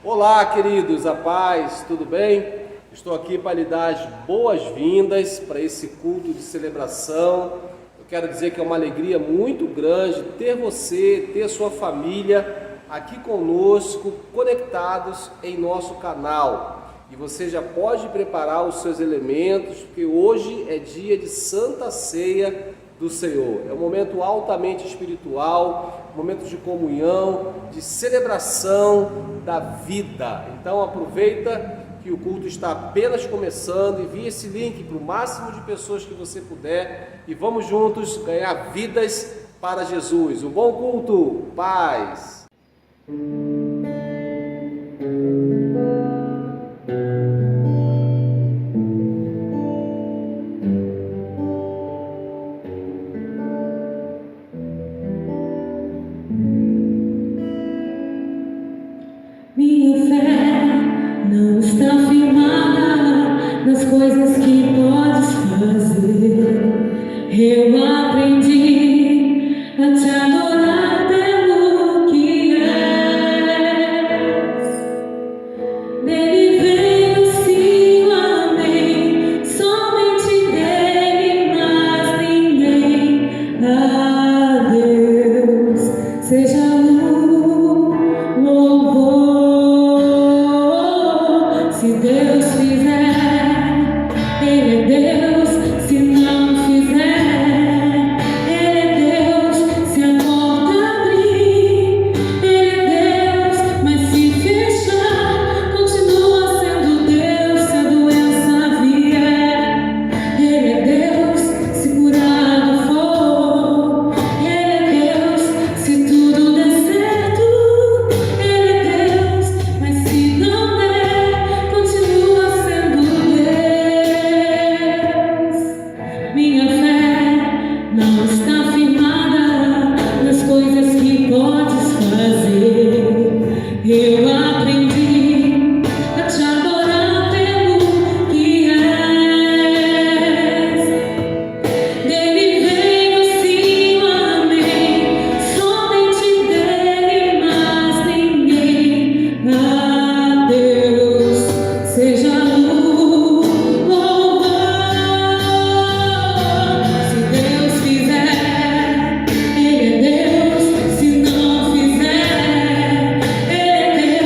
Olá, queridos, a paz, tudo bem? Estou aqui para lhe dar as boas-vindas para esse culto de celebração. Eu quero dizer que é uma alegria muito grande ter você, ter sua família aqui conosco, conectados em nosso canal. E você já pode preparar os seus elementos, porque hoje é dia de Santa Ceia do Senhor. É um momento altamente espiritual, um momento de comunhão, de celebração da vida. Então aproveita que o culto está apenas começando, envie esse link para o máximo de pessoas que você puder e vamos juntos ganhar vidas para Jesus. Um bom culto, paz! Minha fé não está firmada nas coisas que podes fazer. Eu aprendi a te adorar pelo que és. Dele veio sim o amém, somente dele, mas ninguém. A Deus seja se Deus fizer, Ele é Deus. Se não fizer, Ele é Deus. Se a porta abrir, Ele é Deus. Mas se fechar, continua sendo Deus. Se a doença vier, Ele é Deus. Se curado for, Ele é Deus. Se tudo der certo, Ele é Deus. Mas se não der, continua sendo Deus. Minha fé não está firmada nas coisas que podes fazer. Eu aprendi a te adorar pelo que és. Dele veio sim o amém, somente dele, mas ninguém. A Deus seja louvor. Se Deus fizer, Ele é Deus. Se não fizer, Ele é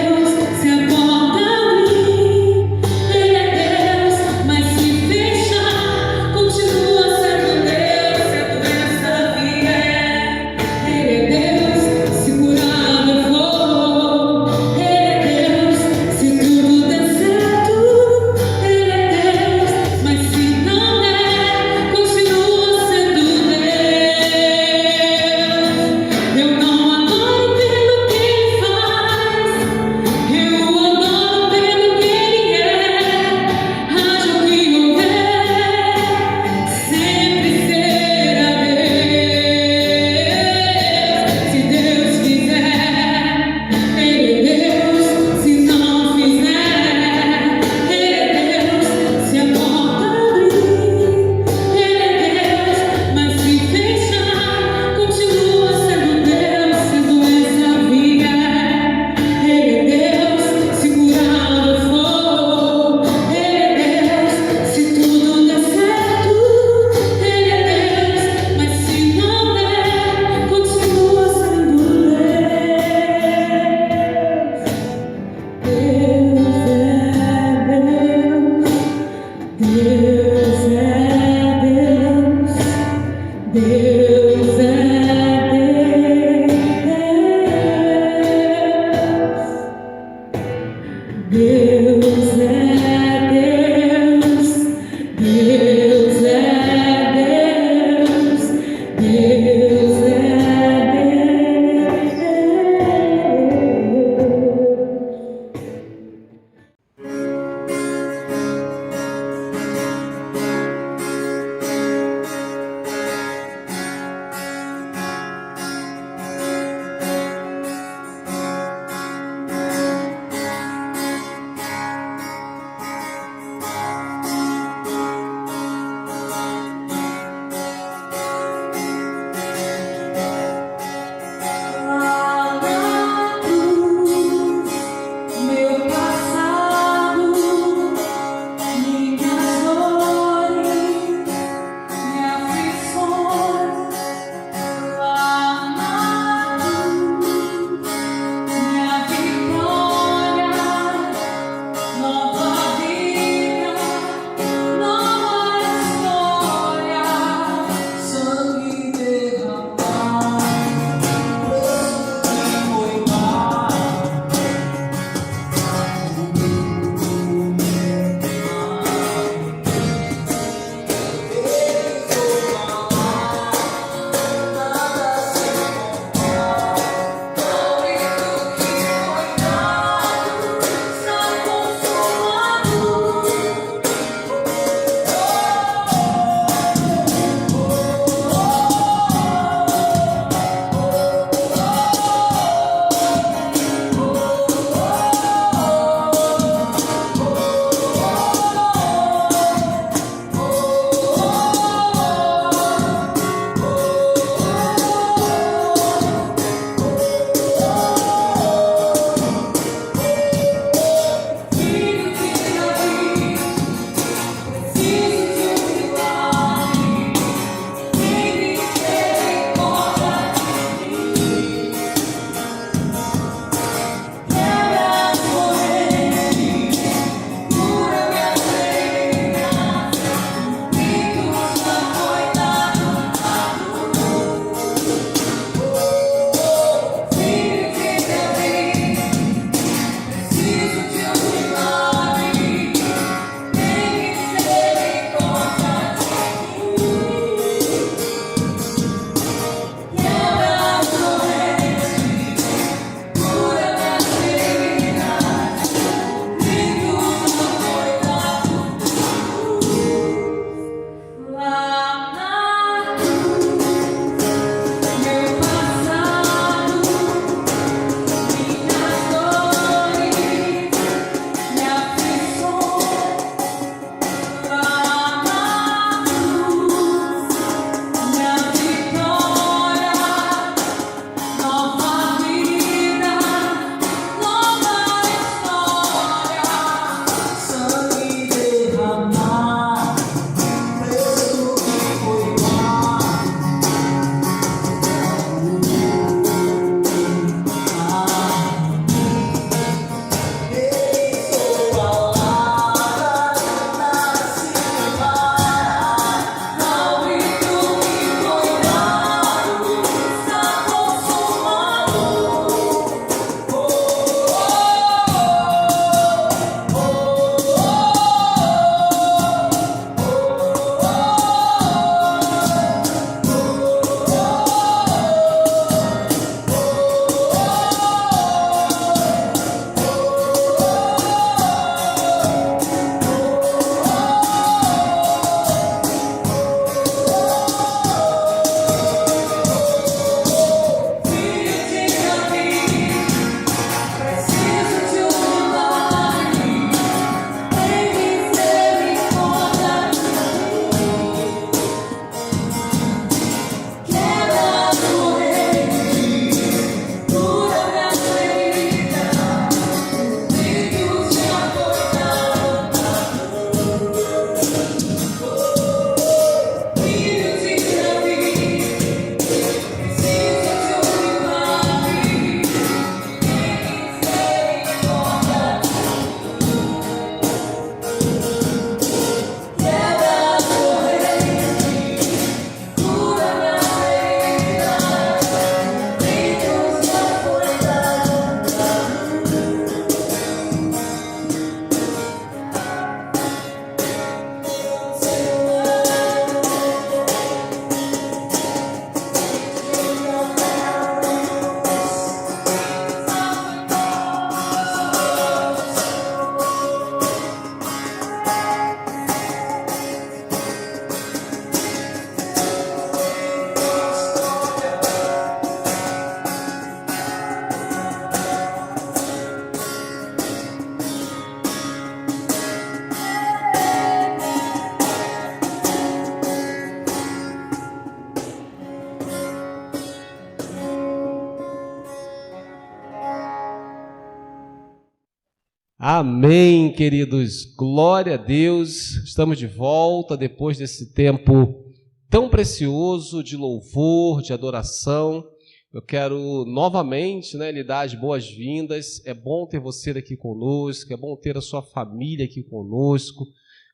Amém, queridos. Glória a Deus. Estamos de volta depois desse tempo tão precioso de louvor, de adoração. Eu quero novamente, lhe dar as boas-vindas. É bom ter você aqui conosco, é bom ter a sua família aqui conosco,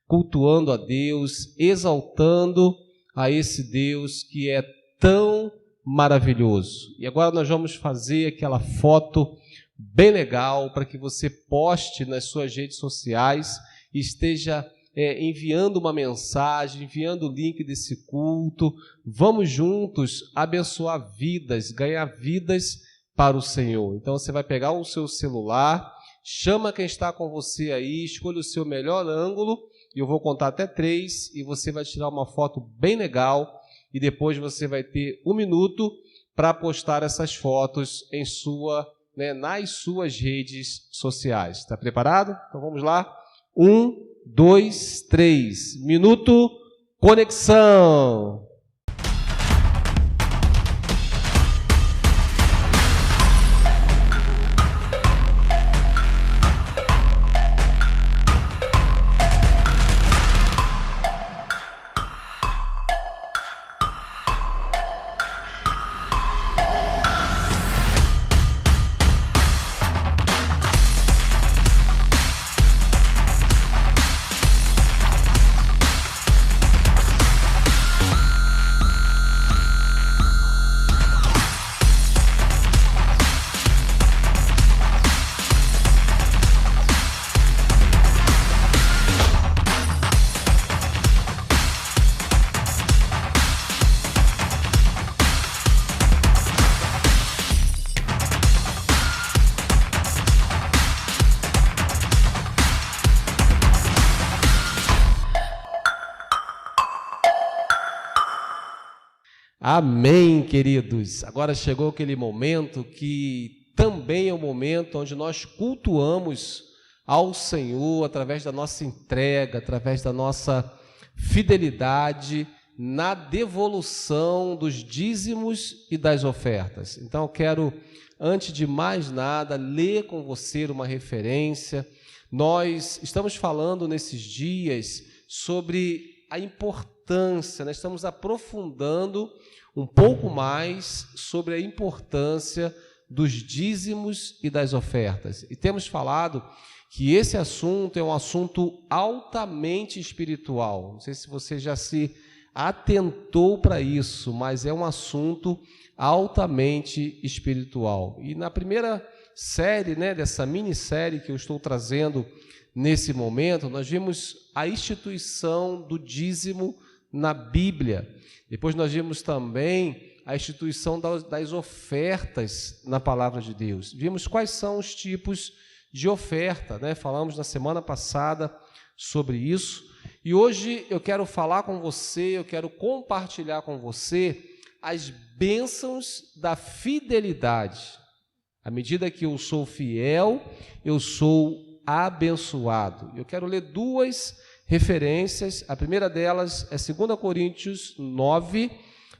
cultuando a Deus, exaltando a esse Deus que é tão maravilhoso. E agora nós vamos fazer aquela foto bem legal para que você poste nas suas redes sociais e esteja enviando uma mensagem, enviando o link desse culto. Vamos juntos abençoar vidas, ganhar vidas para o Senhor. Então você vai pegar o seu celular, chama quem está com você aí, escolha o seu melhor ângulo, e eu vou contar até 3, e você vai tirar uma foto bem legal, e depois você vai ter 1 minuto para postar essas fotos nas suas redes sociais. Está preparado? Então vamos lá. 1, 2, 3. Minuto, conexão. Amém, queridos. Agora chegou aquele momento que também é o momento onde nós cultuamos ao Senhor através da nossa entrega, através da nossa fidelidade na devolução dos dízimos e das ofertas. Então eu quero, antes de mais nada, ler com você uma referência. Nós estamos falando nesses dias sobre a importância, nós estamos aprofundando um pouco mais sobre a importância dos dízimos e das ofertas. E temos falado que esse assunto é um assunto altamente espiritual. Não sei se você já se atentou para isso, mas é um assunto altamente espiritual. E na primeira série, dessa minissérie que eu estou trazendo nesse momento, nós vimos a instituição do dízimo na Bíblia. Depois nós vimos também a instituição das ofertas na palavra de Deus. Vimos quais são os tipos de oferta, Falamos na semana passada sobre isso. E hoje eu quero falar com você, eu quero compartilhar com você as bênçãos da fidelidade. À medida que eu sou fiel, eu sou abençoado. Eu quero ler 2 referências. A primeira delas é 2 Coríntios 9,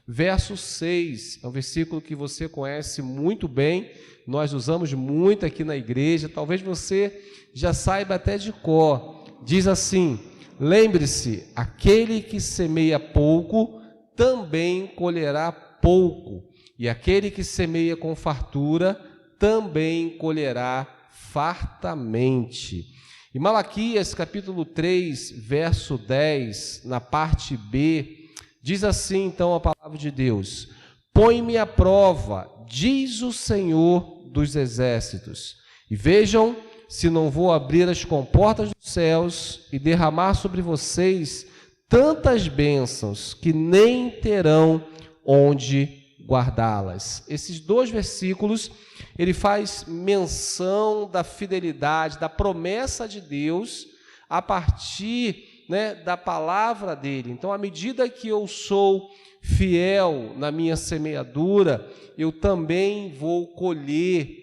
verso 6. É um versículo que você conhece muito bem, nós usamos muito aqui na igreja, talvez você já saiba até de cor. Diz assim: lembre-se, aquele que semeia pouco, também colherá pouco, e aquele que semeia com fartura, também colherá fartamente. Em Malaquias, capítulo 3, verso 10, na parte B, diz assim, então, a palavra de Deus: põe-me à prova, diz o Senhor dos exércitos, e vejam se não vou abrir as comportas dos céus e derramar sobre vocês tantas bênçãos que nem terão onde guardá-las. Esses 2 versículos, ele faz menção da fidelidade, da promessa de Deus a partir da palavra dele. Então, à medida que eu sou fiel na minha semeadura, eu também vou colher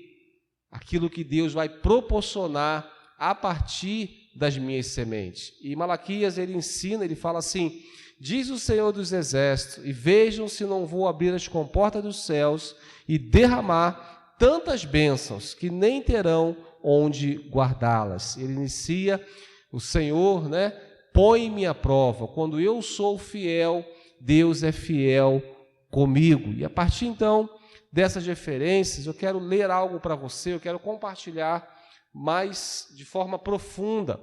aquilo que Deus vai proporcionar a partir das minhas sementes. E Malaquias, ele ensina, ele fala assim: diz o Senhor dos exércitos, e vejam se não vou abrir as comportas dos céus e derramar tantas bênçãos que nem terão onde guardá-las. Ele inicia, o Senhor, põe-me à prova. Quando eu sou fiel, Deus é fiel comigo. E a partir então dessas referências, eu quero ler algo para você, eu quero compartilhar mais de forma profunda.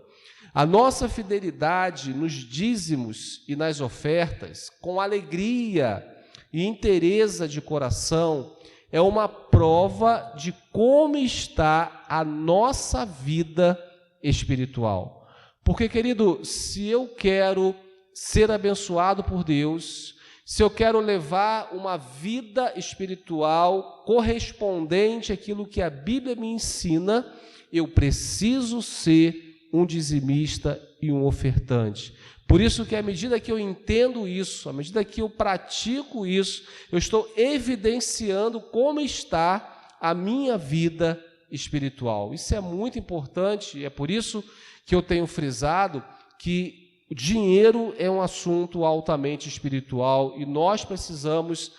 A nossa fidelidade nos dízimos e nas ofertas, com alegria e inteireza de coração, é uma prova de como está a nossa vida espiritual. Porque, querido, se eu quero ser abençoado por Deus, se eu quero levar uma vida espiritual correspondente àquilo que a Bíblia me ensina, eu preciso ser um dizimista e um ofertante. Por isso que à medida que eu entendo isso, à medida que eu pratico isso, eu estou evidenciando como está a minha vida espiritual. Isso é muito importante e é por isso que eu tenho frisado que o dinheiro é um assunto altamente espiritual e nós precisamos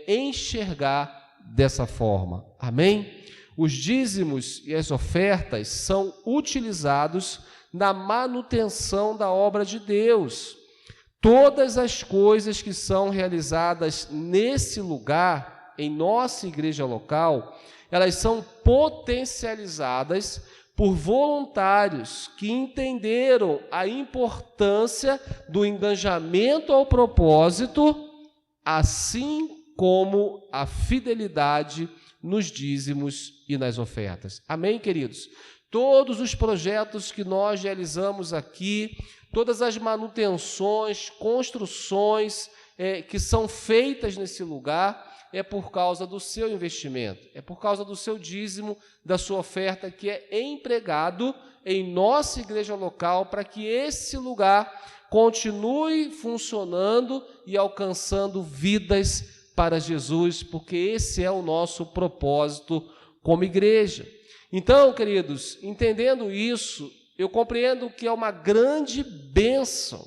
enxergar dessa forma. Amém? Os dízimos e as ofertas são utilizados na manutenção da obra de Deus. Todas as coisas que são realizadas nesse lugar, em nossa igreja local, elas são potencializadas por voluntários que entenderam a importância do engajamento ao propósito, assim como a fidelidade nos dízimos e nas ofertas. Amém, queridos? Todos os projetos que nós realizamos aqui, todas as manutenções, construções que são feitas nesse lugar, é por causa do seu investimento, é por causa do seu dízimo, da sua oferta, que é empregado em nossa igreja local, para que esse lugar continue funcionando e alcançando vidas para Jesus, porque esse é o nosso propósito como igreja. Então, queridos, entendendo isso, eu compreendo que é uma grande bênção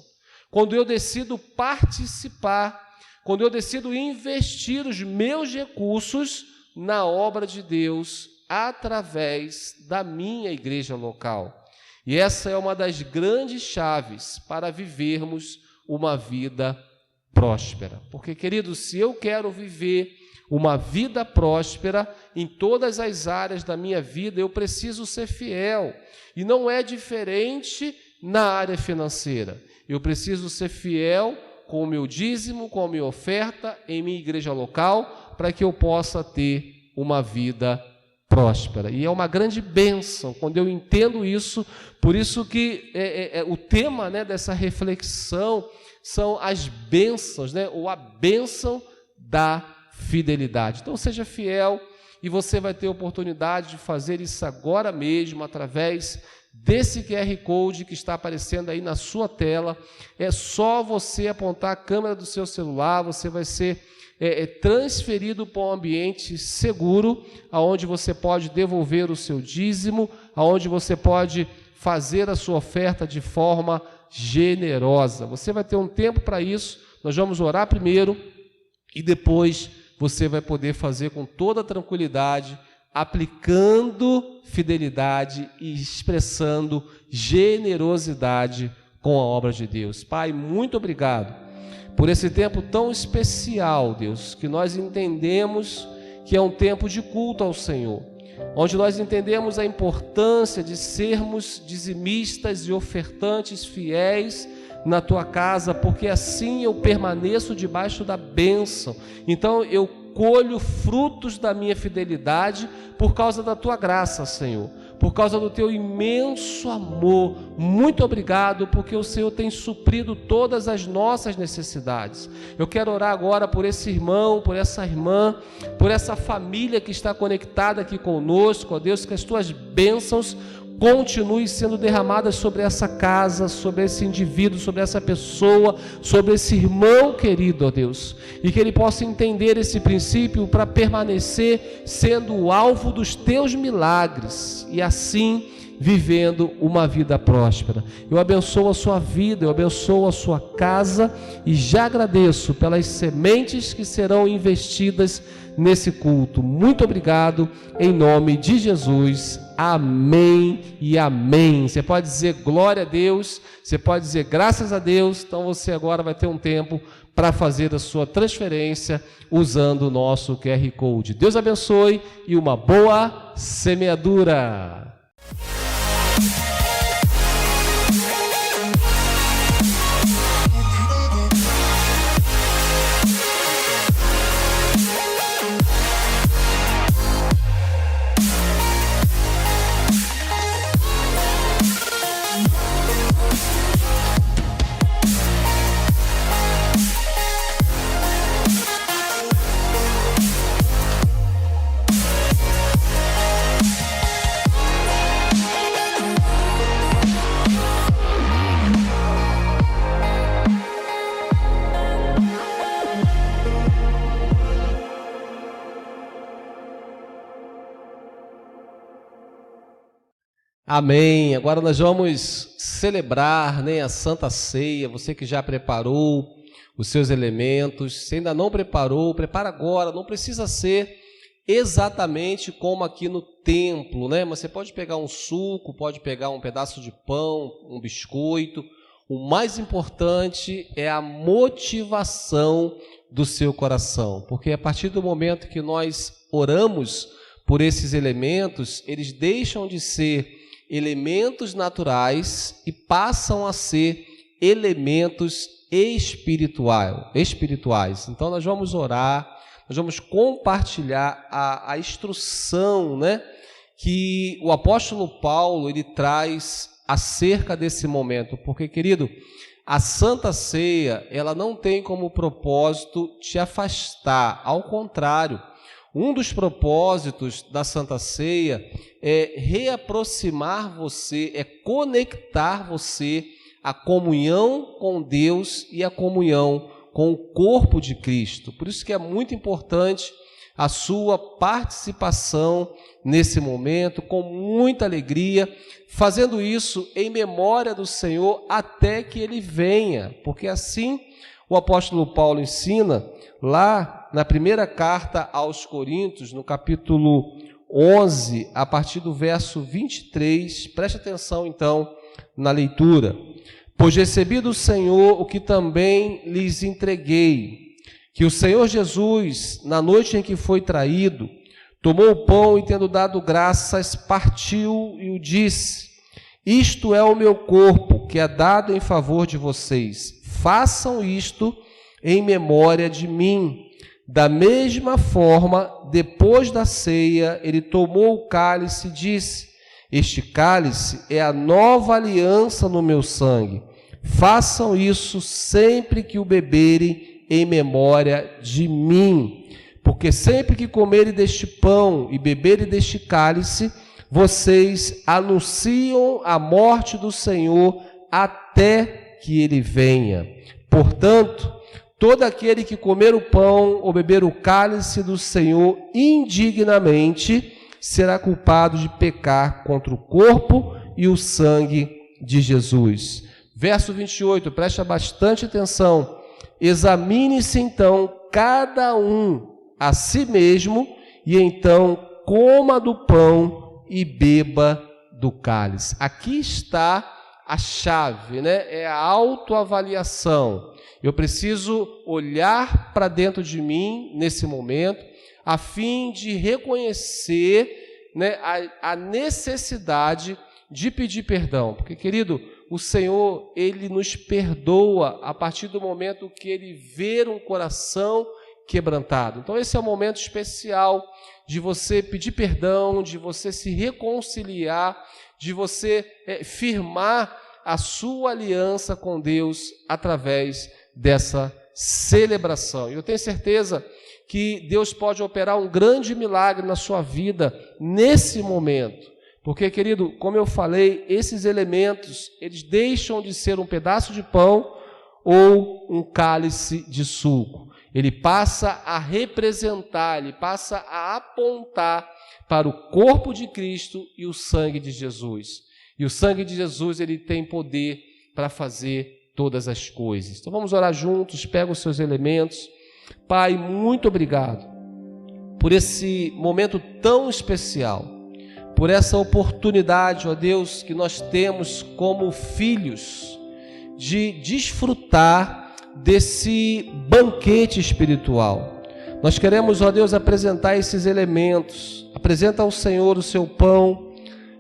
quando eu decido participar, quando eu decido investir os meus recursos na obra de Deus através da minha igreja local. E essa é uma das grandes chaves para vivermos uma vida próspera. Porque, queridos, se eu quero viver uma vida próspera em todas as áreas da minha vida, eu preciso ser fiel. E não é diferente na área financeira. Eu preciso ser fiel com o meu dízimo, com a minha oferta em minha igreja local, para que eu possa ter uma vida próspera. E é uma grande bênção quando eu entendo isso. Por isso que o tema dessa reflexão são as bênçãos, ou a bênção da fidelidade. Então seja fiel e você vai ter oportunidade de fazer isso agora mesmo através desse QR Code que está aparecendo aí na sua tela. É só você apontar a câmera do seu celular, você vai ser transferido para um ambiente seguro, aonde você pode devolver o seu dízimo, aonde você pode fazer a sua oferta de forma generosa. Você vai ter um tempo para isso, nós vamos orar primeiro e depois você vai poder fazer com toda tranquilidade, aplicando fidelidade e expressando generosidade com a obra de Deus. Pai, muito obrigado por esse tempo tão especial, Deus, que nós entendemos que é um tempo de culto ao Senhor, onde nós entendemos a importância de sermos dizimistas e ofertantes fiéis na tua casa, porque assim eu permaneço debaixo da bênção. Então eu colho frutos da minha fidelidade por causa da tua graça, Senhor, por causa do teu imenso amor. Muito obrigado, porque o Senhor tem suprido todas as nossas necessidades. Eu quero orar agora por esse irmão, por essa irmã, por essa família que está conectada aqui conosco, ó Deus, que as tuas bênçãos continuem sendo derramadas sobre essa casa, sobre esse indivíduo, sobre essa pessoa, sobre esse irmão querido, ó Deus, e que ele possa entender esse princípio para permanecer sendo o alvo dos teus milagres e assim vivendo uma vida próspera. Eu abençoo a sua vida, eu abençoo a sua casa e já agradeço pelas sementes que serão investidas nesse culto. Muito obrigado, em nome de Jesus. amém e amém. Você pode dizer glória a Deus, você pode dizer graças a Deus. Então você agora vai ter um tempo para fazer a sua transferência usando o nosso QR Code. Deus abençoe e uma boa semeadura. Amém. Agora nós vamos celebrar, né, a Santa Ceia. Você que já preparou os seus elementos, se ainda não preparou, prepara agora. Não precisa ser exatamente como aqui no templo, né? Mas você pode pegar um suco, pode pegar um pedaço de pão, um biscoito. O mais importante é a motivação do seu coração, porque a partir do momento que nós oramos por esses elementos, eles deixam de ser elementos naturais e passam a ser elementos espirituais. Então nós vamos orar, nós vamos compartilhar a instrução, né, que o apóstolo Paulo ele traz acerca desse momento, porque, querido, a Santa Ceia, ela não tem como propósito te afastar, ao contrário. Um dos propósitos da Santa Ceia é reaproximar você, é conectar você à comunhão com Deus e à comunhão com o corpo de Cristo. Por isso que é muito importante a sua participação nesse momento, com muita alegria, fazendo isso em memória do Senhor até que Ele venha, porque assim o apóstolo Paulo ensina lá na primeira carta aos Coríntios, no capítulo 11, a partir do verso 23, preste atenção então na leitura. Pois recebi do Senhor o que também lhes entreguei, que o Senhor Jesus, na noite em que foi traído, tomou o pão e, tendo dado graças, partiu e o disse: isto é o meu corpo, que é dado em favor de vocês. Façam isto em memória de mim. Da mesma forma, depois da ceia, ele tomou o cálice e disse: este cálice é a nova aliança no meu sangue. Façam isso sempre que o beberem em memória de mim. Porque sempre que comerem deste pão e beberem deste cálice, vocês anunciam a morte do Senhor até que ele venha. Portanto, todo aquele que comer o pão ou beber o cálice do Senhor indignamente será culpado de pecar contra o corpo e o sangue de Jesus. Verso 28, presta bastante atenção. Examine-se então cada um a si mesmo e então coma do pão e beba do cálice. Aqui está a chave, né? É a autoavaliação. Eu preciso olhar para dentro de mim nesse momento, a fim de reconhecer, né, a necessidade de pedir perdão. Porque, querido, o Senhor, Ele nos perdoa a partir do momento que Ele vê um coração quebrantado. Então esse é o momento especial de você pedir perdão, de você se reconciliar, de você firmar a sua aliança com Deus através dessa celebração. Eu tenho certeza que Deus pode operar um grande milagre na sua vida nesse momento. Porque, querido, como eu falei, esses elementos, eles deixam de ser um pedaço de pão ou um cálice de suco. Ele passa a representar, ele passa a apontar para o corpo de Cristo e o sangue de Jesus. E o sangue de Jesus, ele tem poder para fazer todas as coisas. Então vamos orar juntos, pega os seus elementos. Pai, muito obrigado por esse momento tão especial, por essa oportunidade, ó Deus, que nós temos como filhos de desfrutar desse banquete espiritual. Nós queremos, ó Deus, apresentar esses elementos. Apresenta ao Senhor o seu pão,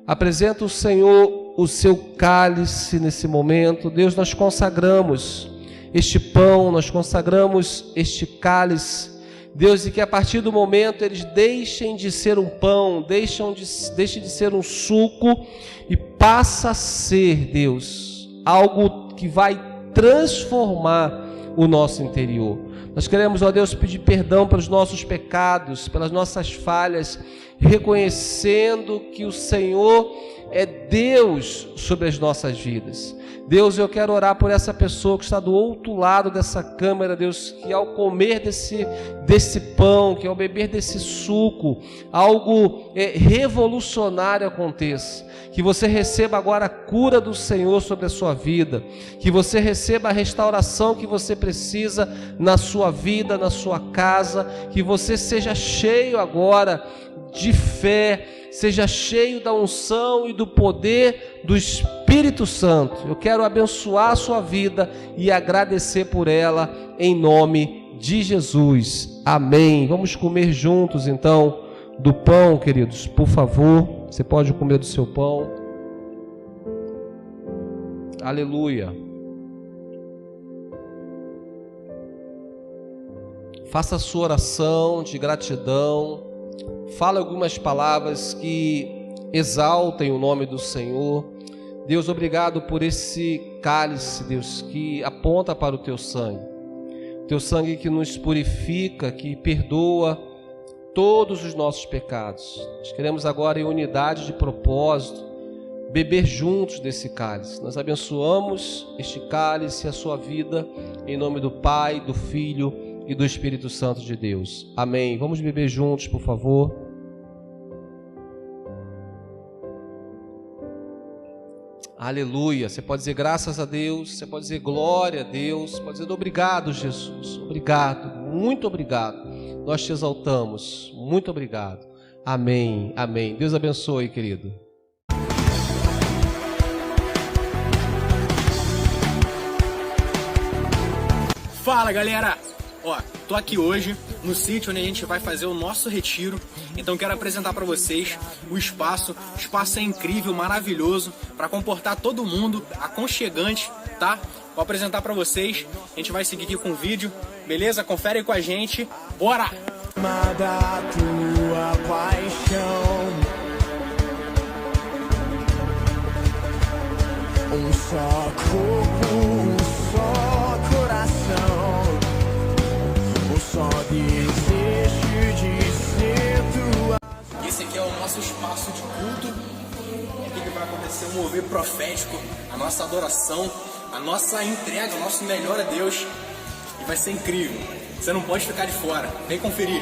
apresenta ao Senhor o seu cálice nesse momento. Deus, nós consagramos este pão, nós consagramos este cálice, Deus, e que a partir do momento eles deixem de ser um pão, deixem de ser um suco e passa a ser, Deus, algo que vai transformar o nosso interior. Nós queremos, ó Deus, pedir perdão pelos nossos pecados, pelas nossas falhas, reconhecendo que o Senhor é Deus sobre as nossas vidas. Deus, eu quero orar por essa pessoa que está do outro lado dessa câmera, Deus, que ao comer desse pão, que ao beber desse suco, algo revolucionário aconteça. Que você receba agora a cura do Senhor sobre a sua vida, que você receba a restauração que você precisa na sua vida, na sua casa, que você seja cheio agora de fé, seja cheio da unção e do poder do Espírito Santo. Eu quero abençoar a sua vida e agradecer por ela em nome de Jesus. Amém. Vamos comer juntos então do pão, queridos, por favor. Você pode comer do seu pão. Aleluia. Faça a sua oração de gratidão. Fala algumas palavras que exaltem o nome do Senhor. Deus, obrigado por esse cálice, Deus, que aponta para o teu sangue. Teu sangue que nos purifica, que perdoa todos os nossos pecados. Nós queremos agora, em unidade de propósito, beber juntos desse cálice. Nós abençoamos este cálice e a sua vida, em nome do Pai, do Filho e do Espírito Santo de Deus. Amém. Vamos beber juntos, por favor. Aleluia. Você pode dizer graças a Deus, você pode dizer glória a Deus, você pode dizer obrigado, Jesus. Obrigado, muito obrigado. Nós te exaltamos. Muito obrigado. Amém. Amém. Deus abençoe, querido. Fala, galera! Ó, tô aqui hoje no sítio onde a gente vai fazer o nosso retiro. Então quero apresentar para vocês o espaço. O espaço é incrível, maravilhoso, para comportar todo mundo, aconchegante, tá? Vou apresentar para vocês. A gente vai seguir aqui com o vídeo, beleza? Confere aí com a gente. Bora! Da tua paixão, um só corpo, um só coração, um só desejo de ser tua. Esse aqui é o nosso espaço de culto. Aqui vai acontecer um mover profético, a nossa adoração, a nossa entrega, o nosso melhor a Deus. E vai ser incrível. Você não pode ficar de fora. Vem conferir.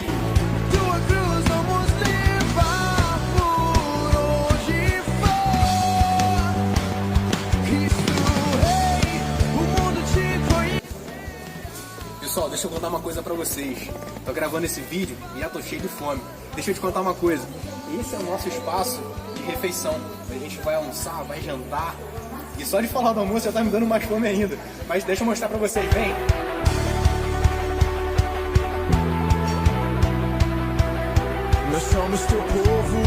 Tua cruz vamos levar por onde for. Cristo Rei, o mundo te conhece. Pessoal, deixa eu contar uma coisa pra vocês. Tô gravando esse vídeo e já tô cheio de fome. Deixa eu te contar uma coisa. Esse é o nosso espaço de refeição. A gente vai almoçar, vai jantar. E só de falar do almoço já tá me dando mais fome ainda. Mas deixa eu mostrar pra vocês, vem. Nós somos teu povo,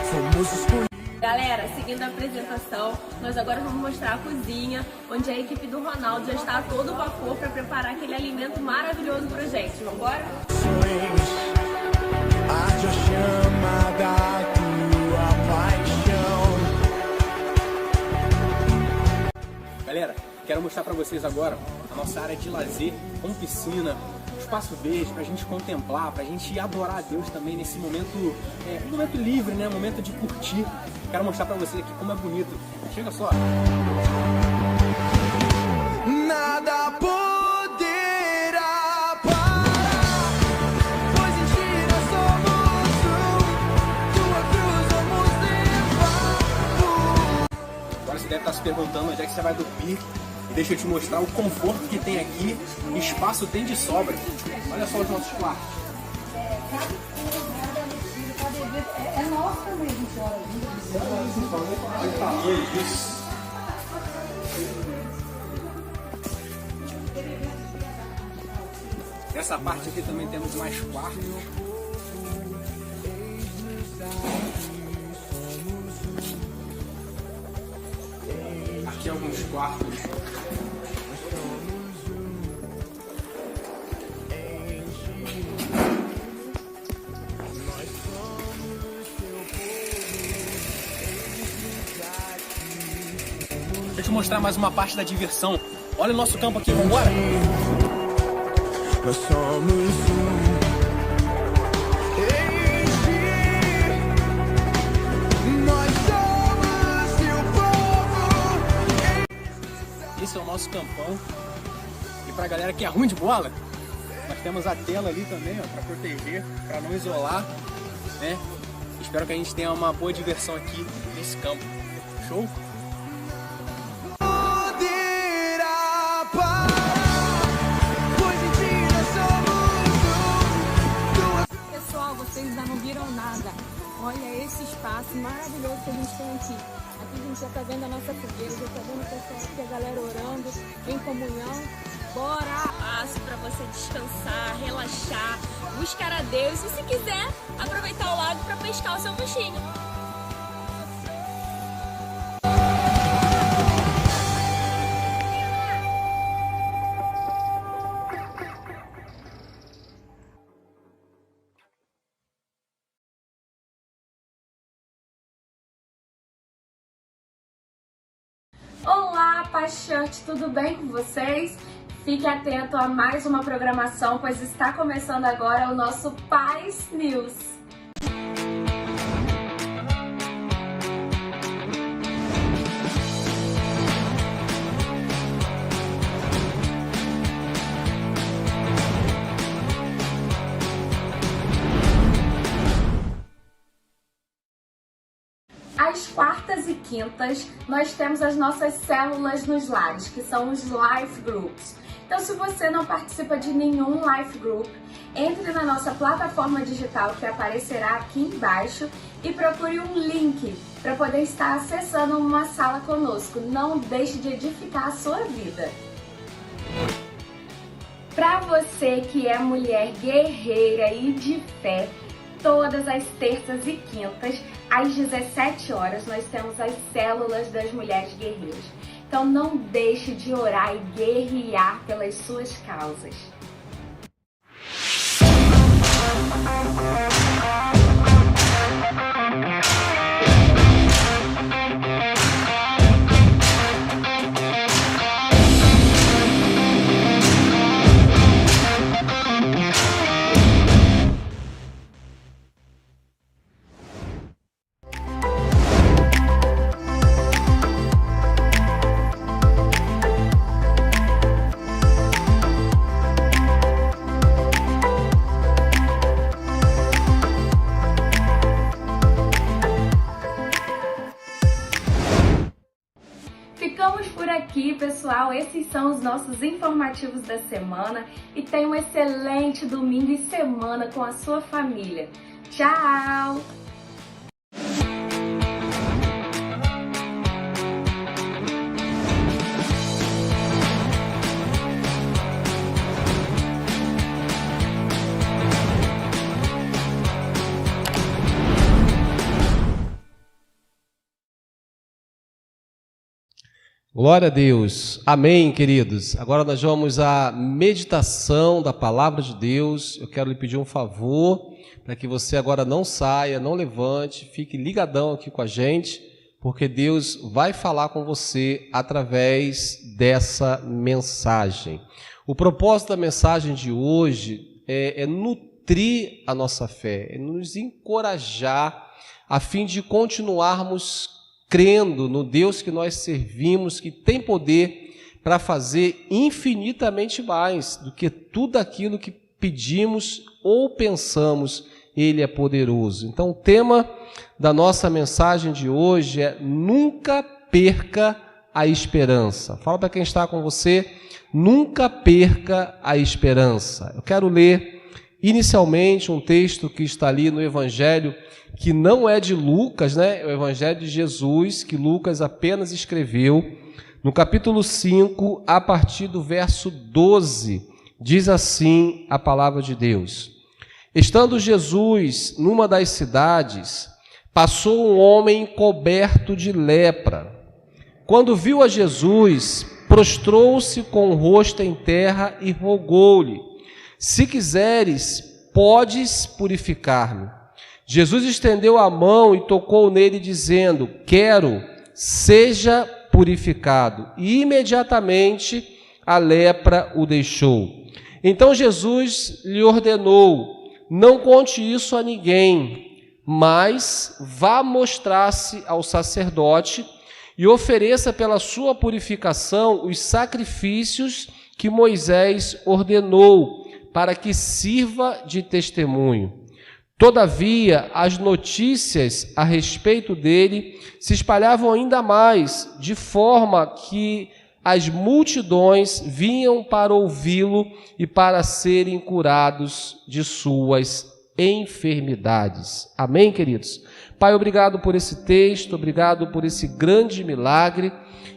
fomos escolhidos. Galera, seguindo a apresentação, nós agora vamos mostrar a cozinha, onde a equipe do Ronaldo já está a todo vapor para preparar aquele alimento maravilhoso pra gente. Vamos embora? Arde a chama da tua paixão. Galera, quero mostrar pra vocês agora a nossa área de lazer, com piscina, espaço verde pra gente contemplar, pra gente adorar a Deus também nesse momento, momento livre, né? Momento de curtir. Quero mostrar pra vocês aqui como é bonito. Chega só. Nada poderá parar, pois em ti nós somos um. Tua cruz vamos levar. Agora você deve estar se perguntando onde é que você vai dormir. E deixa eu te mostrar o conforto que tem aqui. Espaço tem de sobra. Olha só os nossos quartos. É nosso. Olha o tamanho disso. Nessa parte aqui também temos mais quartos. Aqui alguns quartos. Deixa eu te mostrar mais uma parte da diversão. Olha o nosso campo aqui, vambora? Nós somos seu povo. Esse é o nosso campão. E pra galera que é ruim de bola, nós temos a tela ali também, ó, pra proteger, pra não isolar, né? Espero que a gente tenha uma boa diversão aqui nesse campo. Show? Poderá parar, pois em ti nós somos Pessoal, vocês ainda não viram nada. Olha esse espaço maravilhoso que a gente tem aqui. Aqui a gente já está vendo a nossa fogueira, já está vendo o pessoal aqui, a galera orando, em comunhão. Bora! Espaço para você descansar, relaxar, buscar a Deus e, se quiser, aproveitar o lago para pescar o seu peixinho. Olá, Paz Church, tudo bem com vocês? Fique atento a mais uma programação, pois está começando agora o nosso Paz News. Às quartas e quintas, nós temos as nossas células nos lares, que são os Life Groups. Então, se você não participa de nenhum Life Group, entre na nossa plataforma digital que aparecerá aqui embaixo e procure um link para poder estar acessando uma sala conosco. Não deixe de edificar a sua vida. Para você que é mulher guerreira e de fé, todas as terças e quintas, às 17 horas, nós temos as células das mulheres guerreiras. Então não deixe de orar e guerrear pelas suas causas. Ficamos por aqui, pessoal. Esses são os nossos informativos da semana e tenha um excelente domingo e semana com a sua família. Tchau! Glória a Deus. Amém, queridos. Agora nós vamos à meditação da palavra de Deus. Eu quero lhe pedir um favor para que você agora não saia, não levante, fique ligadão aqui com a gente, porque Deus vai falar com você através dessa mensagem. O propósito da mensagem de hoje é nutrir a nossa fé, é nos encorajar a fim de continuarmos crendo no Deus que nós servimos, que tem poder para fazer infinitamente mais do que tudo aquilo que pedimos ou pensamos, Ele é poderoso. Então, o tema da nossa mensagem de hoje é: nunca perca a esperança. Fala para quem está com você: nunca perca a esperança. Eu quero ler inicialmente um texto que está ali no Evangelho, que não é de Lucas, né? É o Evangelho de Jesus, que Lucas apenas escreveu, no capítulo 5, a partir do verso 12, diz assim a palavra de Deus: Estando Jesus numa das cidades, passou um homem coberto de lepra. Quando viu a Jesus, prostrou-se com o rosto em terra e rogou-lhe: Se quiseres, podes purificar-me. Jesus estendeu a mão e tocou nele, dizendo: Quero, seja purificado. E imediatamente a lepra o deixou. Então Jesus lhe ordenou: Não conte isso a ninguém, mas vá mostrar-se ao sacerdote e ofereça pela sua purificação os sacrifícios que Moisés ordenou, para que sirva de testemunho. Todavia, as notícias a respeito dele se espalhavam ainda mais, de forma que as multidões vinham para ouvi-lo e para serem curados de suas enfermidades. Amém, queridos? Pai, obrigado por esse texto, obrigado por esse grande milagre,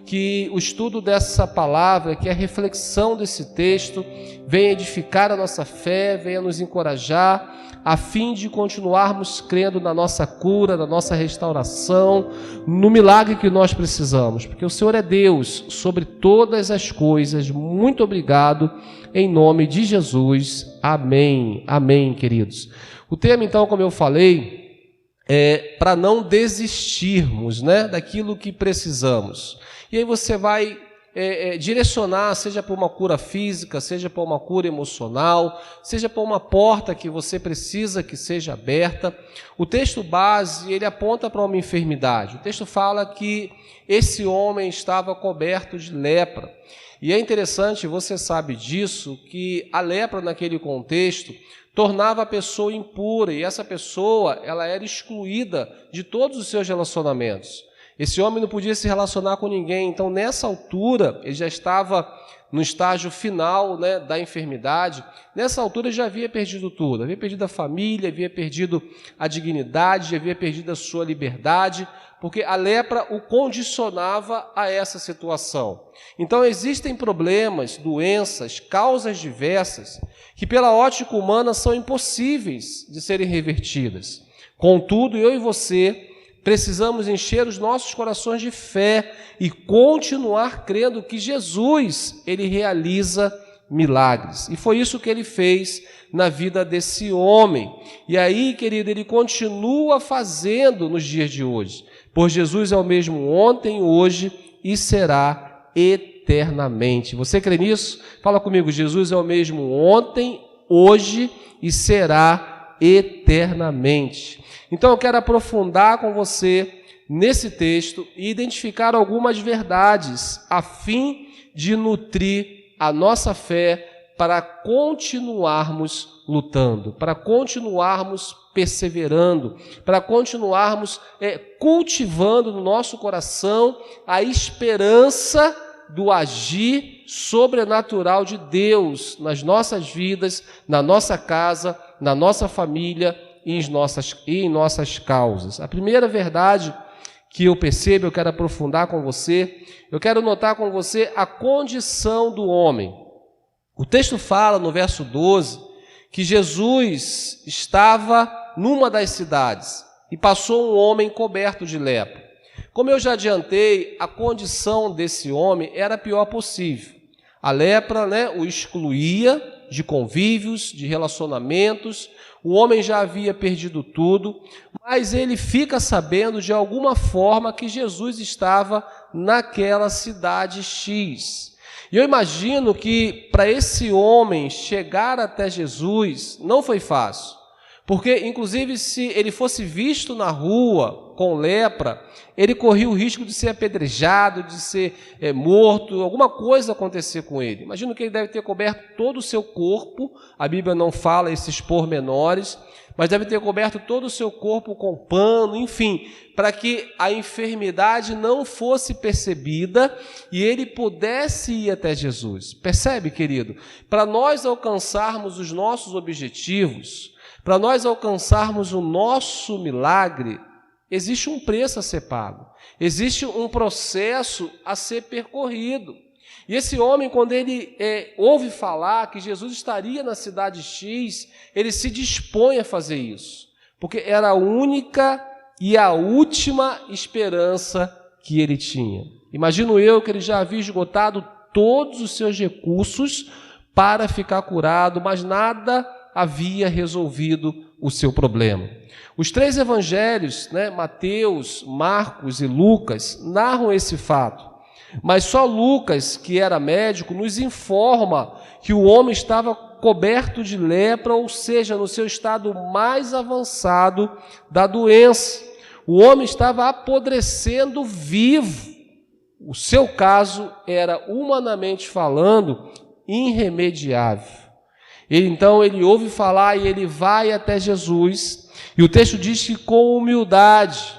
que o estudo dessa palavra, que a reflexão desse texto venha edificar a nossa fé, venha nos encorajar, a fim de continuarmos crendo na nossa cura, na nossa restauração, no milagre que nós precisamos, porque o Senhor é Deus sobre todas as coisas. Muito obrigado, em nome de Jesus. Amém. Amém, queridos. O tema, então, como eu falei, é para não desistirmos, né, daquilo que precisamos. E aí você vai direcionar, seja para uma cura física, seja para uma cura emocional, seja para uma porta que você precisa que seja aberta. O texto base, ele aponta para uma enfermidade. O texto fala que esse homem estava coberto de lepra. E é interessante, você sabe disso, que a lepra naquele contexto tornava a pessoa impura, e essa pessoa ela era excluída de todos os seus relacionamentos. Esse homem não podia se relacionar com ninguém, então nessa altura ele já estava no estágio final, né, da enfermidade. Nessa altura ele já havia perdido tudo, havia perdido a família, havia perdido a dignidade, havia perdido a sua liberdade, porque a lepra o condicionava a essa situação. Então existem problemas, doenças, causas diversas, que pela ótica humana são impossíveis de serem revertidas. Contudo, eu e você precisamos encher os nossos corações de fé e continuar crendo que Jesus, ele realiza milagres. E foi isso que ele fez na vida desse homem. E aí, querido, ele continua fazendo nos dias de hoje. Pois Jesus é o mesmo ontem, hoje e será eternamente. Você crê nisso? Fala comigo, Jesus é o mesmo ontem, hoje e será eternamente. Então eu quero aprofundar com você nesse texto e identificar algumas verdades a fim de nutrir a nossa fé para continuarmos lutando, para continuarmos perseverando, para continuarmos cultivando no nosso coração a esperança do agir sobrenatural de Deus nas nossas vidas, na nossa casa, na nossa família e em nossas causas. A primeira verdade que eu percebo, eu quero aprofundar com você, eu quero notar com você a condição do homem. O texto fala no verso 12 que Jesus estava numa das cidades e passou um homem coberto de lepra. Como eu já adiantei, a condição desse homem era a pior possível. A lepra, né, o excluía de convívios, de relacionamentos. O homem já havia perdido tudo, mas ele fica sabendo de alguma forma que Jesus estava naquela cidade X. E eu imagino que para esse homem chegar até Jesus não foi fácil, porque inclusive se ele fosse visto na rua com lepra, ele corria o risco de ser apedrejado, de ser morto, alguma coisa acontecer com ele. Imagino que ele deve ter coberto todo o seu corpo, a Bíblia não fala esses pormenores, mas deve ter coberto todo o seu corpo com pano, enfim, para que a enfermidade não fosse percebida e ele pudesse ir até Jesus. Percebe, querido? Para nós alcançarmos os nossos objetivos, para nós alcançarmos o nosso milagre, existe um preço a ser pago, existe um processo a ser percorrido. E esse homem, quando ele ouve falar que Jesus estaria na cidade X, ele se dispõe a fazer isso, porque era a única e a última esperança que ele tinha. Imagino eu que ele já havia esgotado todos os seus recursos para ficar curado, mas nada havia resolvido o seu problema. Os 3 evangelhos, Mateus, Marcos e Lucas, narram esse fato. Mas só Lucas, que era médico, nos informa que o homem estava coberto de lepra, ou seja, no seu estado mais avançado da doença. O homem estava apodrecendo vivo. O seu caso era, humanamente falando, irremediável. Então ele ouve falar e ele vai até Jesus. E o texto diz que com humildade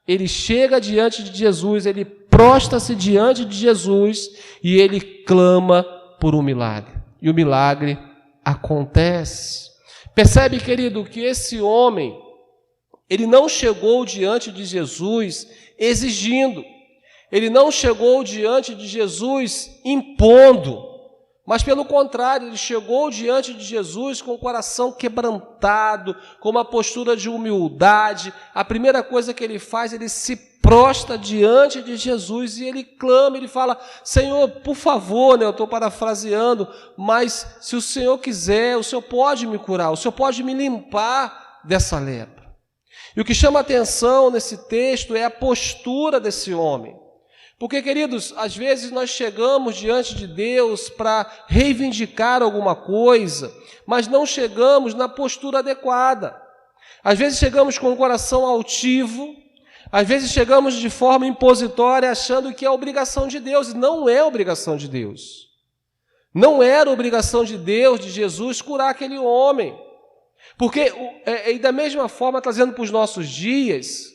ele chega diante de Jesus, ele prostra-se diante de Jesus e ele clama por um milagre. E o milagre acontece. Percebe, querido, que esse homem, ele não chegou diante de Jesus exigindo. Ele não chegou diante de Jesus impondo. Mas, pelo contrário, ele chegou diante de Jesus com o coração quebrantado, com uma postura de humildade. A primeira coisa que ele faz, ele se prostra diante de Jesus e ele clama, ele fala: Senhor, por favor, eu estou parafraseando, mas se o Senhor quiser, o Senhor pode me curar, o Senhor pode me limpar dessa lepra. E o que chama a atenção nesse texto é a postura desse homem. Porque, queridos, às vezes nós chegamos diante de Deus para reivindicar alguma coisa, mas não chegamos na postura adequada. Às vezes chegamos com o coração altivo, às vezes chegamos de forma impositória achando que é obrigação de Deus, e não é obrigação de Deus. Não era obrigação de Deus, de Jesus, curar aquele homem. Porque, e da mesma forma, trazendo para os nossos dias,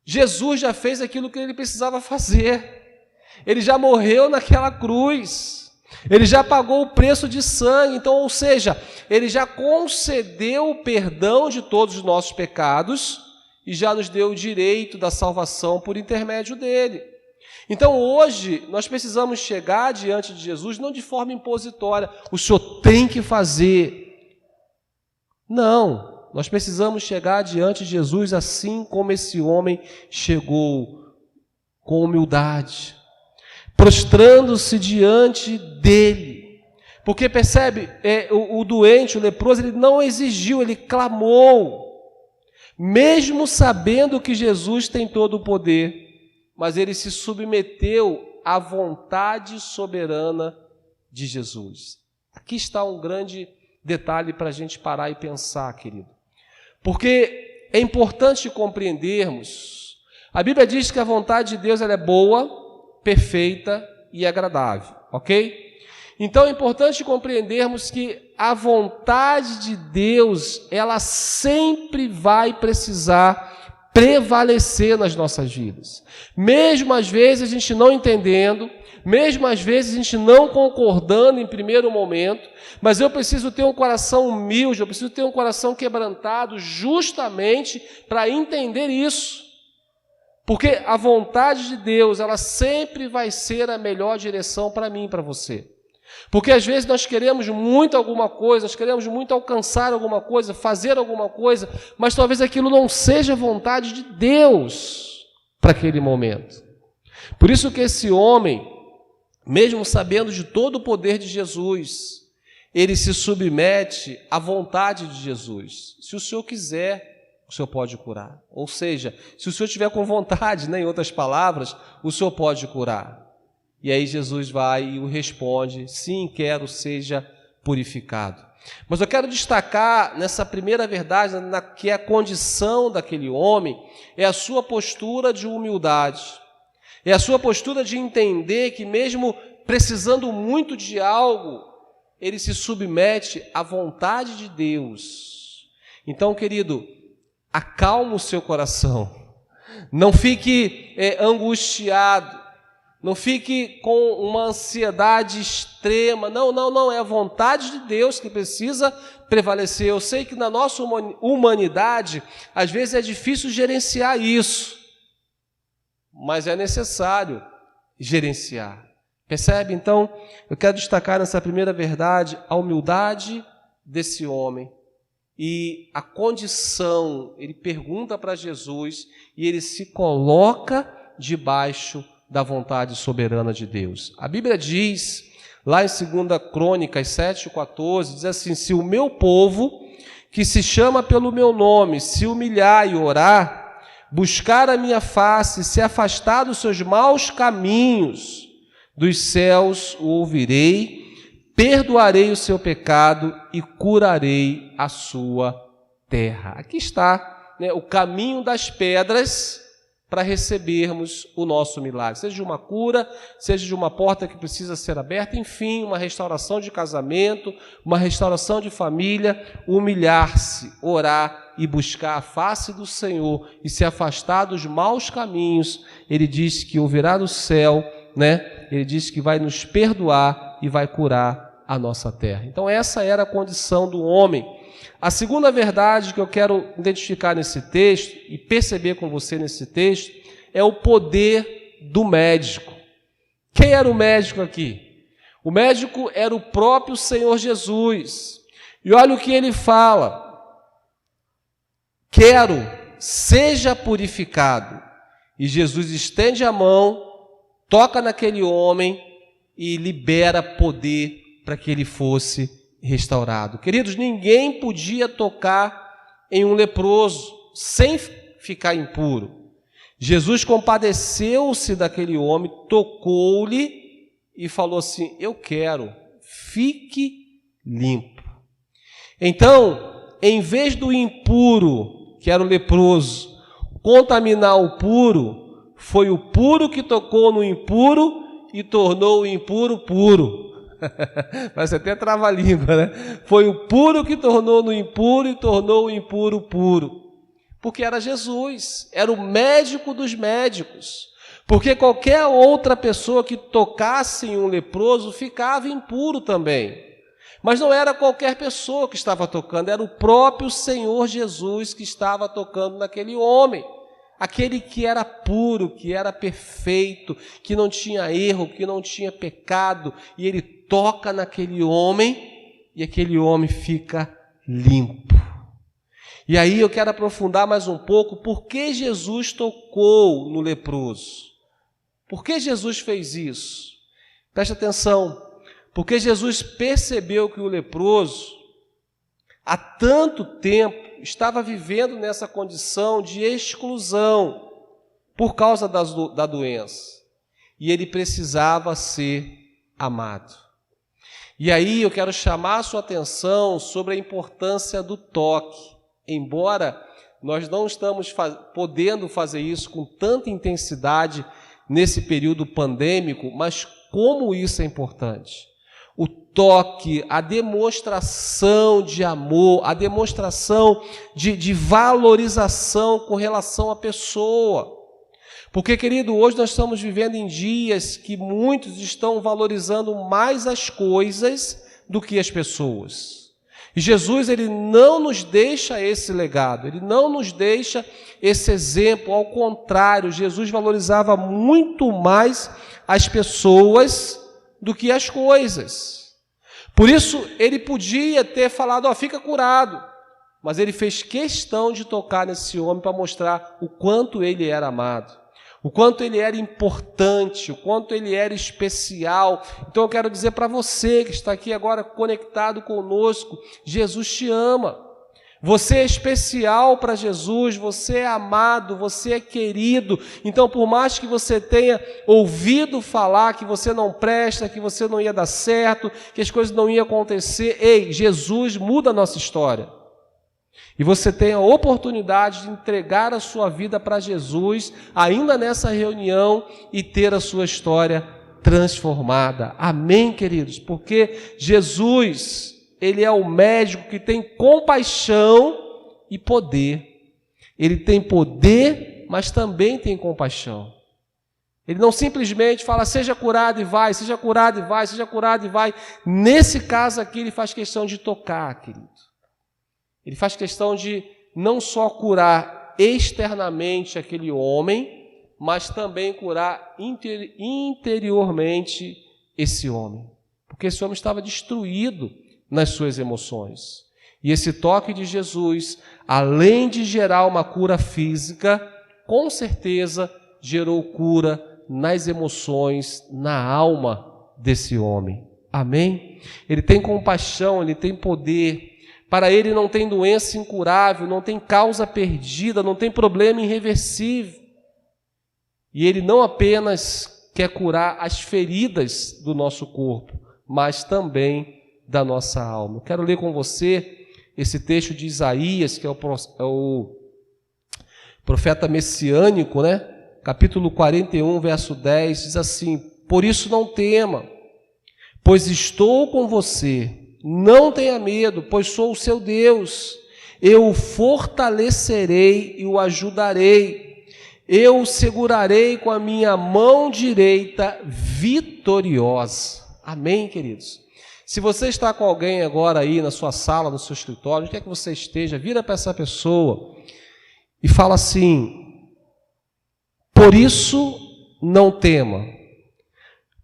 Jesus já fez aquilo que ele precisava fazer. Ele já morreu naquela cruz. Ele já pagou o preço de sangue. Então, ou seja, ele já concedeu o perdão de todos os nossos pecados e já nos deu o direito da salvação por intermédio dele. Então, hoje, nós precisamos chegar diante de Jesus não de forma impositória. O Senhor tem que fazer. Não. Nós precisamos chegar diante de Jesus assim como esse homem chegou, com humildade, prostrando-se diante dele. Porque percebe, o doente, o leproso, ele não exigiu, ele clamou, mesmo sabendo que Jesus tem todo o poder, mas ele se submeteu à vontade soberana de Jesus. Aqui está um grande detalhe para a gente parar e pensar, querido. Porque é importante compreendermos, a Bíblia diz que a vontade de Deus ela é boa, perfeita e agradável, ok? Então é importante compreendermos que a vontade de Deus, ela sempre vai precisar prevalecer nas nossas vidas. Mesmo às vezes a gente não entendendo, mesmo às vezes a gente não concordando em primeiro momento, mas eu preciso ter um coração humilde, eu preciso ter um coração quebrantado justamente para entender isso. Porque a vontade de Deus, ela sempre vai ser a melhor direção para mim e para você. Porque às vezes nós queremos muito alguma coisa, nós queremos muito alcançar alguma coisa, fazer alguma coisa, mas talvez aquilo não seja a vontade de Deus para aquele momento. Por isso que esse homem, mesmo sabendo de todo o poder de Jesus, ele se submete à vontade de Jesus. Se o Senhor quiser, o Senhor pode curar. Ou seja, se o Senhor tiver com vontade, em outras palavras, o Senhor pode curar. E aí Jesus vai e o responde: sim, quero, seja purificado. Mas eu quero destacar nessa primeira verdade, que é a condição daquele homem, é a sua postura de humildade. É a sua postura de entender que mesmo precisando muito de algo, ele se submete à vontade de Deus. Então, querido, acalma o seu coração. Não fique angustiado. Não fique com uma ansiedade extrema. Não. É a vontade de Deus que precisa prevalecer. Eu sei que na nossa humanidade, às vezes é difícil gerenciar isso. Mas é necessário gerenciar. Percebe? Então, eu quero destacar nessa primeira verdade a humildade desse homem. E a condição, ele pergunta para Jesus e ele se coloca debaixo da vontade soberana de Deus. A Bíblia diz, lá em 2 Crônicas 7:14, diz assim: se o meu povo, que se chama pelo meu nome, se humilhar e orar, buscar a minha face, se afastar dos seus maus caminhos, dos céus o ouvirei, perdoarei o seu pecado e curarei a sua terra. Aqui está, né, o caminho das pedras para recebermos o nosso milagre. Seja de uma cura, seja de uma porta que precisa ser aberta, enfim, uma restauração de casamento, uma restauração de família, humilhar-se, orar e buscar a face do Senhor e se afastar dos maus caminhos. Ele diz que ouvirá do céu, né? Ele diz que vai nos perdoar e vai curar a nossa terra. Então essa era a condição do homem. A segunda verdade que eu quero identificar nesse texto e perceber com você nesse texto é o poder do médico. Quem era o médico aqui? O médico era o próprio Senhor Jesus. E olha o que ele fala: quero, seja purificado. E Jesus estende a mão, toca naquele homem e libera poder para que ele fosse restaurado. Queridos, ninguém podia tocar em um leproso sem ficar impuro. Jesus compadeceu-se daquele homem, tocou-lhe e falou assim: eu quero, fique limpo. Então, em vez do impuro, que era o leproso, contaminar o puro, foi o puro que tocou no impuro e tornou o impuro puro. Mas até trava a língua, né? Foi o puro que tornou no impuro e tornou o impuro puro. Porque era Jesus, era o médico dos médicos. Porque qualquer outra pessoa que tocasse em um leproso ficava impuro também. Mas não era qualquer pessoa que estava tocando, era o próprio Senhor Jesus que estava tocando naquele homem. Aquele que era puro, que era perfeito, que não tinha erro, que não tinha pecado, e ele toca naquele homem, e aquele homem fica limpo. E aí eu quero aprofundar mais um pouco, por que Jesus tocou no leproso? Por que Jesus fez isso? Preste atenção, porque Jesus percebeu que o leproso, há tanto tempo, estava vivendo nessa condição de exclusão por causa da doença. E ele precisava ser amado. E aí eu quero chamar a sua atenção sobre a importância do toque. Embora nós não estamos podendo fazer isso com tanta intensidade nesse período pandêmico, mas como isso é importante. O toque, a demonstração de amor, a demonstração de valorização com relação à pessoa. Porque, querido, hoje nós estamos vivendo em dias que muitos estão valorizando mais as coisas do que as pessoas. E Jesus, ele não nos deixa esse legado, ele não nos deixa esse exemplo. Ao contrário, Jesus valorizava muito mais as pessoas do que as coisas. Por isso, ele podia ter falado: ó, fica curado. Mas ele fez questão de tocar nesse homem para mostrar o quanto ele era amado, o quanto ele era importante, o quanto ele era especial. Então eu quero dizer para você que está aqui agora conectado conosco, Jesus te ama. Você é especial para Jesus, você é amado, você é querido. Então, por mais que você tenha ouvido falar que você não presta, que você não ia dar certo, que as coisas não iam acontecer, ei, Jesus muda a nossa história. E você tem a oportunidade de entregar a sua vida para Jesus, ainda nessa reunião, e ter a sua história transformada. Amém, queridos? Porque Jesus, ele é o médico que tem compaixão e poder. Ele tem poder, mas também tem compaixão. Ele não simplesmente fala, seja curado e vai, seja curado e vai, seja curado e vai. Nesse caso aqui, ele faz questão de tocar, querido. Ele faz questão de não só curar externamente aquele homem, mas também curar interiormente esse homem. Porque esse homem estava destruído nas suas emoções. E esse toque de Jesus, além de gerar uma cura física, com certeza gerou cura nas emoções, na alma desse homem. Amém? Ele tem compaixão, ele tem poder. Para ele não tem doença incurável, não tem causa perdida, não tem problema irreversível. E ele não apenas quer curar as feridas do nosso corpo, mas também da nossa alma. Eu quero ler com você esse texto de Isaías, que é o profeta messiânico, né? Capítulo 41, verso 10, diz assim: por isso não tema, pois estou com você. Não tenha medo, pois sou o seu Deus. Eu o fortalecerei e o ajudarei. Eu o segurarei com a minha mão direita vitoriosa. Amém, queridos? Se você está com alguém agora aí na sua sala, no seu escritório, onde quer que você esteja, vira para essa pessoa e fala assim: por isso não tema,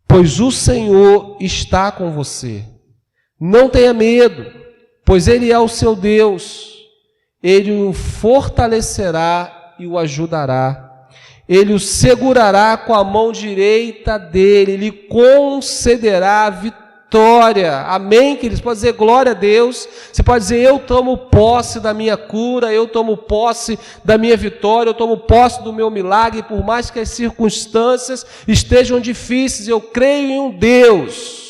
pois o Senhor está com você. Não tenha medo, pois Ele é o seu Deus. Ele o fortalecerá e o ajudará. Ele o segurará com a mão direita dele. Ele concederá a vitória. Amém, queridos? Você pode dizer glória a Deus. Você pode dizer, eu tomo posse da minha cura, eu tomo posse da minha vitória, eu tomo posse do meu milagre. Por mais que as circunstâncias estejam difíceis, eu creio em um Deus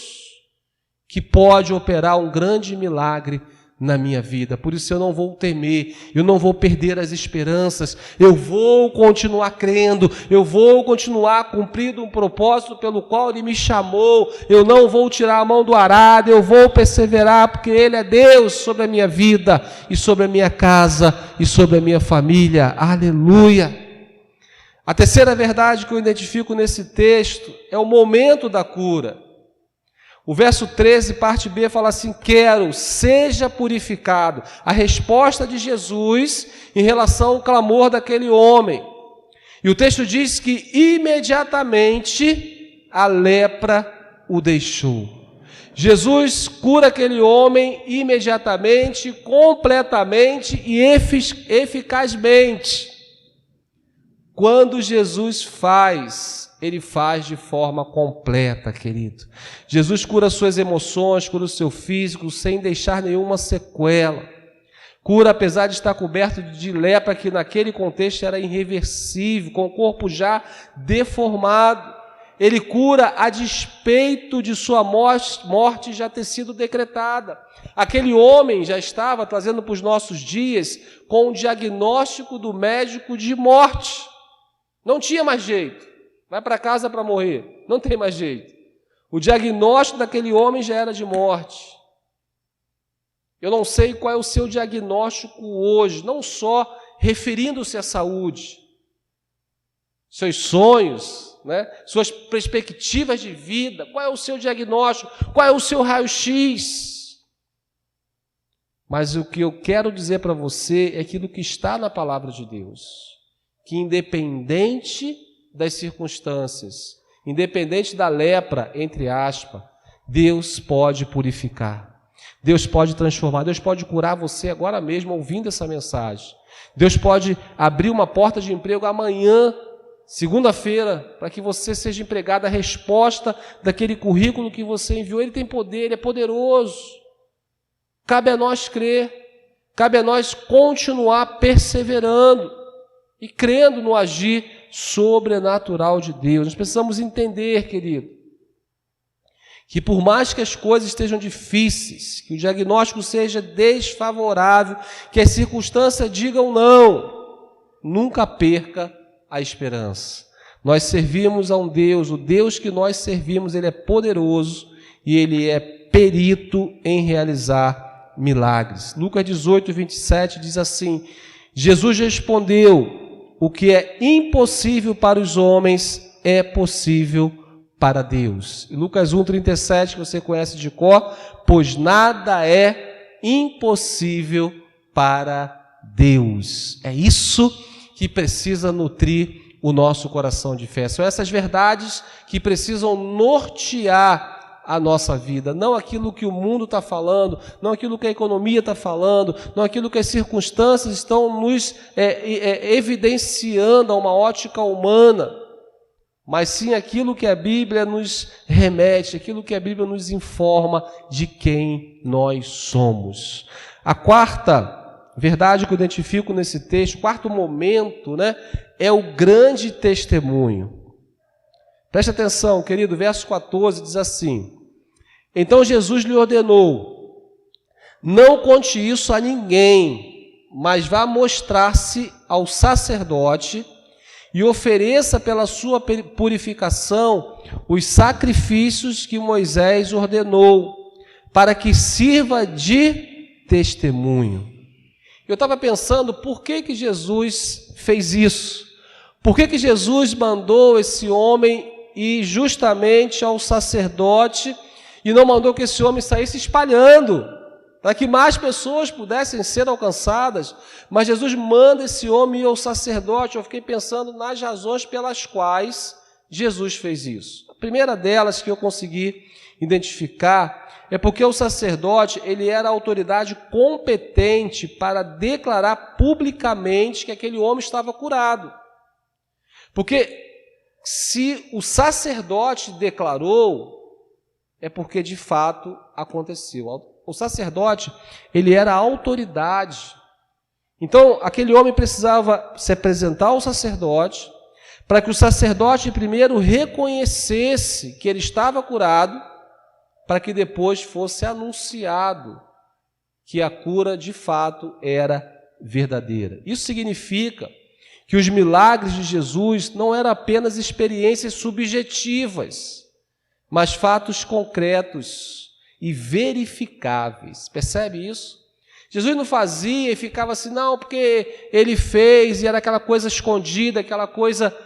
que pode operar um grande milagre na minha vida. Por isso eu não vou temer, eu não vou perder as esperanças, eu vou continuar crendo, eu vou continuar cumprindo um propósito pelo qual Ele me chamou, eu não vou tirar a mão do arado, eu vou perseverar, porque Ele é Deus sobre a minha vida, e sobre a minha casa, e sobre a minha família. Aleluia! A terceira verdade que eu identifico nesse texto é o momento da cura. O verso 13, parte B, fala assim: quero, seja purificado. A resposta de Jesus em relação ao clamor daquele homem. E o texto diz que imediatamente a lepra o deixou. Jesus cura aquele homem imediatamente, completamente e eficazmente. Quando Jesus faz, Ele faz de forma completa, querido. Jesus cura suas emoções, cura o seu físico, sem deixar nenhuma sequela. Cura, apesar de estar coberto de lepra, que naquele contexto era irreversível, com o corpo já deformado. Ele cura a despeito de sua morte já ter sido decretada. Aquele homem já estava, trazendo para os nossos dias, com o diagnóstico do médico de morte. Não tinha mais jeito. Vai para casa para morrer. Não tem mais jeito. O diagnóstico daquele homem já era de morte. Eu não sei qual é o seu diagnóstico hoje, não só referindo-se à saúde, seus sonhos, né? Suas perspectivas de vida, qual é o seu diagnóstico, qual é o seu raio-x. Mas o que eu quero dizer para você é aquilo que está na palavra de Deus, que independente das circunstâncias, independente da lepra, entre aspas, Deus pode purificar, Deus pode transformar, Deus pode curar você agora mesmo ouvindo essa mensagem. Deus pode abrir uma porta de emprego amanhã, segunda-feira, para que você seja empregado, a resposta daquele currículo que você enviou. Ele tem poder, Ele é poderoso. Cabe a nós crer, cabe a nós continuar perseverando e crendo no agir sobrenatural de Deus. Nós precisamos entender, querido, que por mais que as coisas estejam difíceis, que o diagnóstico seja desfavorável, que as circunstâncias digam não, nunca perca a esperança. Nós servimos a um Deus, o Deus que nós servimos, Ele é poderoso e Ele é perito em realizar milagres. Lucas 18, 27 diz assim: Jesus respondeu: o que é impossível para os homens é possível para Deus. E Lucas 1, 37, que você conhece de cor: pois nada é impossível para Deus. É isso que precisa nutrir o nosso coração de fé. São essas verdades que precisam nortear a nossa vida, não aquilo que o mundo está falando, não aquilo que a economia está falando, não aquilo que as circunstâncias estão nos evidenciando a uma ótica humana, mas sim aquilo que a Bíblia nos remete, aquilo que a Bíblia nos informa de quem nós somos. A quarta verdade que eu identifico nesse texto, quarto momento, é o grande testemunho. Preste atenção, querido, verso 14 diz assim: então Jesus lhe ordenou: não conte isso a ninguém, mas vá mostrar-se ao sacerdote e ofereça pela sua purificação os sacrifícios que Moisés ordenou, para que sirva de testemunho. Eu estava pensando, por que Jesus fez isso? Por que Jesus mandou esse homem ir justamente ao sacerdote e não mandou que esse homem saísse espalhando, para que mais pessoas pudessem ser alcançadas? Mas Jesus manda esse homem ir ao sacerdote. Eu fiquei pensando nas razões pelas quais Jesus fez isso. A primeira delas que eu consegui identificar é porque o sacerdote, ele era a autoridade competente para declarar publicamente que aquele homem estava curado. Porque se o sacerdote declarou, é porque de fato aconteceu. O sacerdote, ele era a autoridade. Então, aquele homem precisava se apresentar ao sacerdote, para que o sacerdote primeiro reconhecesse que ele estava curado, para que depois fosse anunciado que a cura de fato era verdadeira. Isso significa que os milagres de Jesus não eram apenas experiências subjetivas, mas fatos concretos e verificáveis. Percebe isso? Jesus não fazia e ficava assim, não, porque ele fez, e era aquela coisa escondida, aquela coisa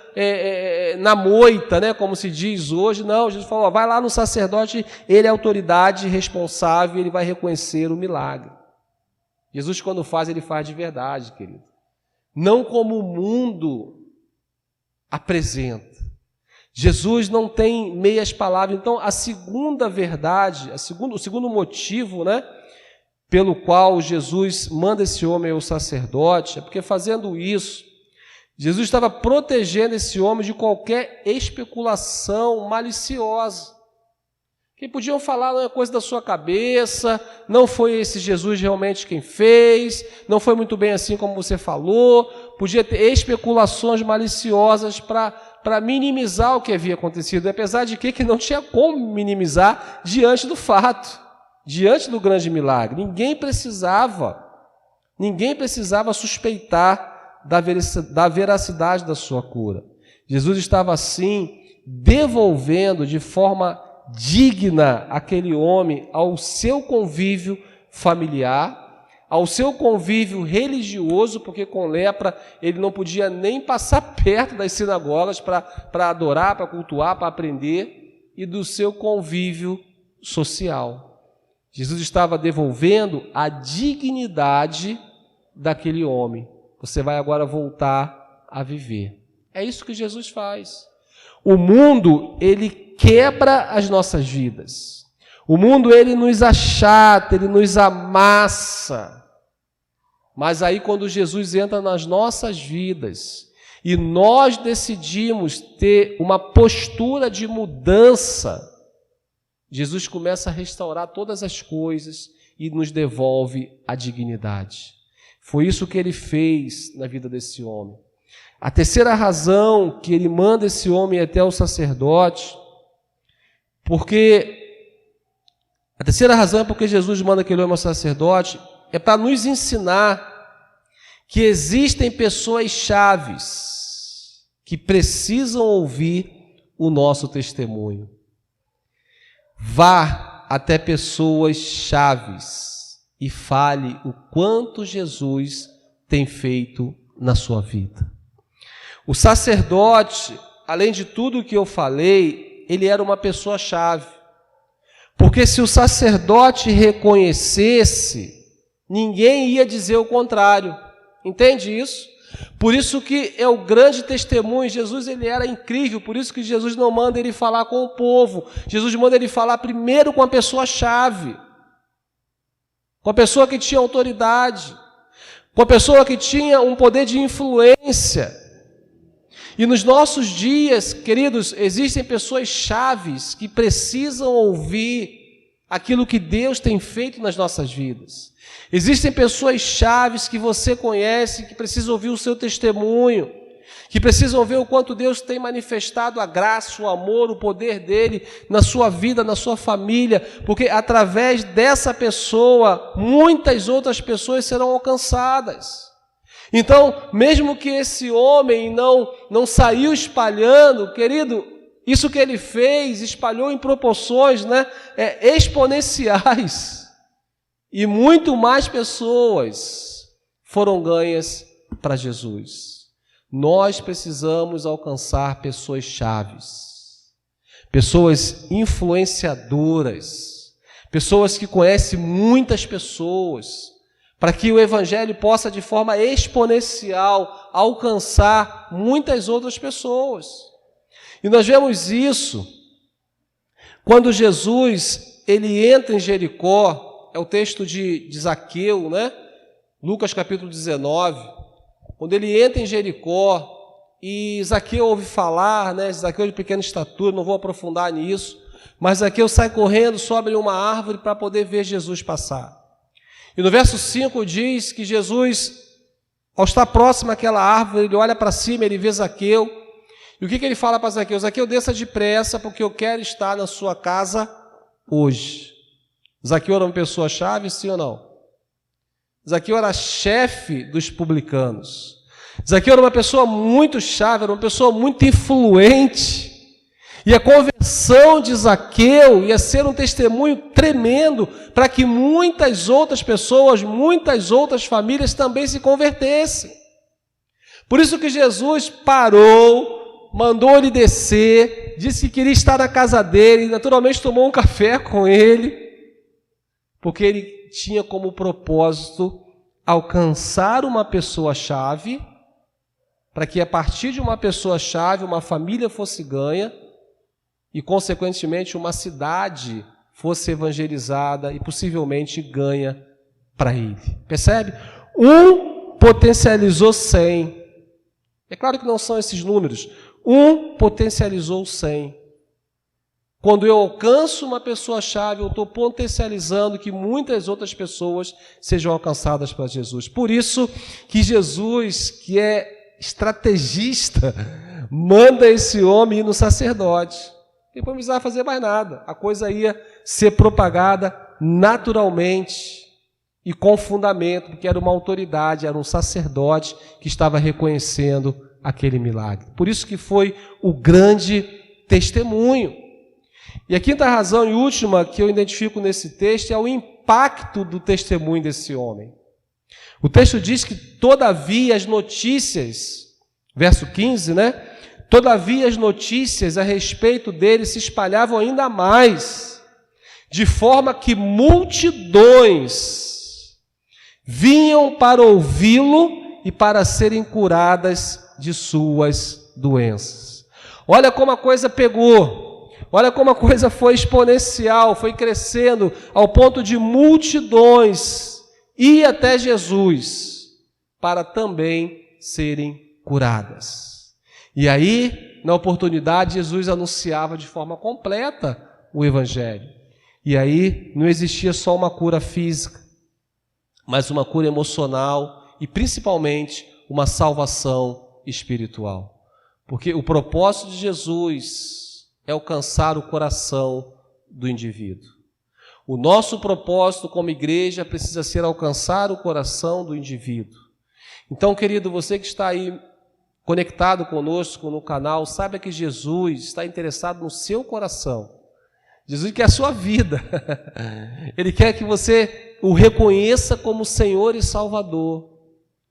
na moita, como se diz hoje. Não, Jesus falou, vai lá no sacerdote, ele é a autoridade responsável, ele vai reconhecer o milagre. Jesus, quando faz, ele faz de verdade, querido. Não como o mundo apresenta. Jesus não tem meias palavras. Então, a segunda verdade, o segundo motivo, pelo qual Jesus manda esse homem ao sacerdote, é porque fazendo isso, Jesus estava protegendo esse homem de qualquer especulação maliciosa. Que podiam falar, não é coisa da sua cabeça, não foi esse Jesus realmente quem fez, não foi muito bem assim como você falou. Podia ter especulações maliciosas para minimizar o que havia acontecido, apesar de que não tinha como minimizar diante do fato, diante do grande milagre. Ninguém precisava suspeitar da veracidade da sua cura. Jesus estava assim devolvendo de forma digna aquele homem ao seu convívio familiar, ao seu convívio religioso, porque com lepra ele não podia nem passar perto das sinagogas para adorar, para cultuar, para aprender, e do seu convívio social. Jesus estava devolvendo a dignidade daquele homem. Você vai agora voltar a viver. É isso que Jesus faz. O mundo, ele quebra as nossas vidas. O mundo, ele nos achata, ele nos amassa. Mas aí, quando Jesus entra nas nossas vidas e nós decidimos ter uma postura de mudança, Jesus começa a restaurar todas as coisas e nos devolve a dignidade. Foi isso que ele fez na vida desse homem. A terceira razão que ele manda esse homem até o sacerdote, a terceira razão é porque Jesus manda aquele homem ao sacerdote, é para nos ensinar que existem pessoas chaves que precisam ouvir o nosso testemunho. Vá até pessoas chaves e fale o quanto Jesus tem feito na sua vida. O sacerdote, além de tudo que eu falei, ele era uma pessoa-chave. Porque se o sacerdote reconhecesse, ninguém ia dizer o contrário. Entende isso? Por isso que é o grande testemunho. Jesus, ele era incrível, por isso que Jesus não manda ele falar com o povo. Jesus manda ele falar primeiro com a pessoa-chave, com a pessoa que tinha autoridade, com a pessoa que tinha um poder de influência. E nos nossos dias, queridos, existem pessoas chaves que precisam ouvir aquilo que Deus tem feito nas nossas vidas. Existem pessoas chaves que você conhece, que precisam ouvir o seu testemunho, que precisam ver o quanto Deus tem manifestado a graça, o amor, o poder dele na sua vida, na sua família, porque através dessa pessoa, muitas outras pessoas serão alcançadas. Então, mesmo que esse homem não saiu espalhando, querido, isso que ele fez, espalhou em proporções, exponenciais. E muito mais pessoas foram ganhas para Jesus. Nós precisamos alcançar pessoas chaves, pessoas influenciadoras, pessoas que conhecem muitas pessoas, para que o Evangelho possa, de forma exponencial, alcançar muitas outras pessoas. E nós vemos isso quando Jesus ele entra em Jericó, é o texto de Zaqueu, Lucas capítulo 19, quando ele entra em Jericó, e Zaqueu ouve falar, Zaqueu de pequena estatura, não vou aprofundar nisso, mas Zaqueu sai correndo, sobe uma árvore para poder ver Jesus passar. E no verso 5 diz que Jesus, ao estar próximo àquela árvore, ele olha para cima, ele vê Zaqueu. E o que ele fala para Zaqueu? Zaqueu, desça depressa, porque eu quero estar na sua casa hoje. Zaqueu era uma pessoa-chave, sim ou não? Zaqueu era chefe dos publicanos. Zaqueu era uma pessoa muito chave, era uma pessoa muito influente. E a conversão de Zaqueu ia ser um testemunho tremendo para que muitas outras pessoas, muitas outras famílias também se convertessem. Por isso que Jesus parou, mandou ele descer, disse que queria estar na casa dele, naturalmente tomou um café com ele, porque ele tinha como propósito alcançar uma pessoa-chave, para que a partir de uma pessoa-chave uma família fosse ganha, e, consequentemente, uma cidade fosse evangelizada e possivelmente ganha para ele. Percebe? Um potencializou 100. É claro que não são esses números. Um potencializou 100. Quando eu alcanço uma pessoa-chave, eu estou potencializando que muitas outras pessoas sejam alcançadas para Jesus. Por isso que Jesus, que é estrategista, manda esse homem ir no sacerdote. Ele não precisava fazer mais nada. A coisa ia ser propagada naturalmente e com fundamento, porque era uma autoridade, era um sacerdote que estava reconhecendo aquele milagre. Por isso que foi o grande testemunho. E a quinta razão e última que eu identifico nesse texto é o impacto do testemunho desse homem. O texto diz que, todavia, as notícias, verso 15, Todavia as notícias a respeito dele se espalhavam ainda mais, de forma que multidões vinham para ouvi-lo e para serem curadas de suas doenças. Olha como a coisa pegou, olha como a coisa foi exponencial, foi crescendo ao ponto de multidões ir até Jesus para também serem curadas. E aí, na oportunidade, Jesus anunciava de forma completa o Evangelho. E aí não existia só uma cura física, mas uma cura emocional e principalmente uma salvação espiritual. Porque o propósito de Jesus é alcançar o coração do indivíduo. O nosso propósito como igreja precisa ser alcançar o coração do indivíduo. Então, querido, você que está aí conectado conosco no canal, saiba que Jesus está interessado no seu coração. Jesus quer a sua vida. Ele quer que você o reconheça como Senhor e Salvador,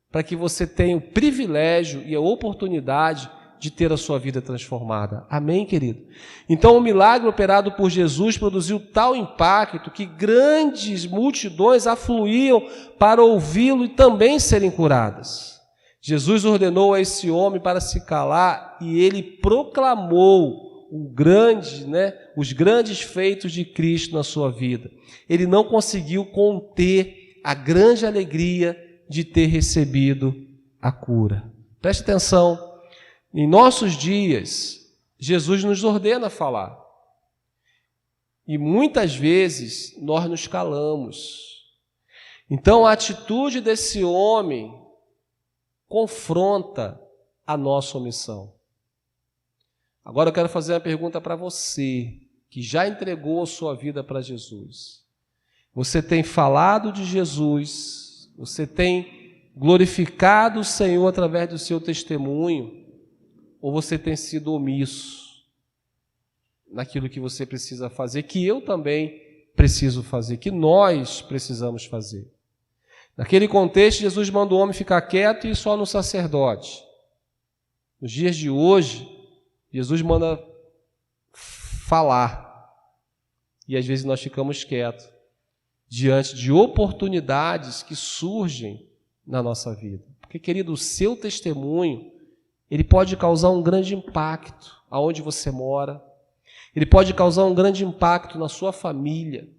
para que você tenha o privilégio e a oportunidade de ter a sua vida transformada. Amém, querido? Então, o milagre operado por Jesus produziu tal impacto que grandes multidões afluíam para ouvi-lo e também serem curadas. Jesus ordenou a esse homem para se calar e ele proclamou os grandes feitos de Cristo na sua vida. Ele não conseguiu conter a grande alegria de ter recebido a cura. Preste atenção. Em nossos dias, Jesus nos ordena falar. E muitas vezes nós nos calamos. Então a atitude desse homem confronta a nossa omissão. Agora eu quero fazer uma pergunta para você, que já entregou a sua vida para Jesus. Você tem falado de Jesus, você tem glorificado o Senhor através do seu testemunho, ou você tem sido omisso naquilo que você precisa fazer, que eu também preciso fazer, que nós precisamos fazer? Naquele contexto, Jesus manda o homem ficar quieto e só no sacerdote. Nos dias de hoje, Jesus manda falar. E às vezes nós ficamos quietos diante de oportunidades que surgem na nossa vida. Porque, querido, o seu testemunho, ele pode causar um grande impacto aonde você mora. Ele pode causar um grande impacto na sua família.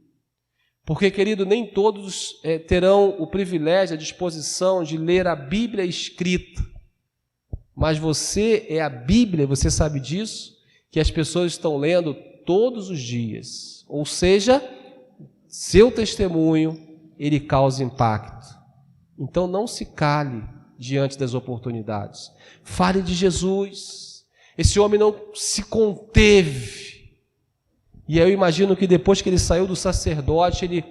Porque, querido, nem todos terão o privilégio, a disposição de ler a Bíblia escrita. Mas você é a Bíblia, você sabe disso, que as pessoas estão lendo todos os dias. Ou seja, seu testemunho, ele causa impacto. Então não se cale diante das oportunidades. Fale de Jesus. Esse homem não se conteve. E eu imagino que depois que ele saiu do sacerdote, ele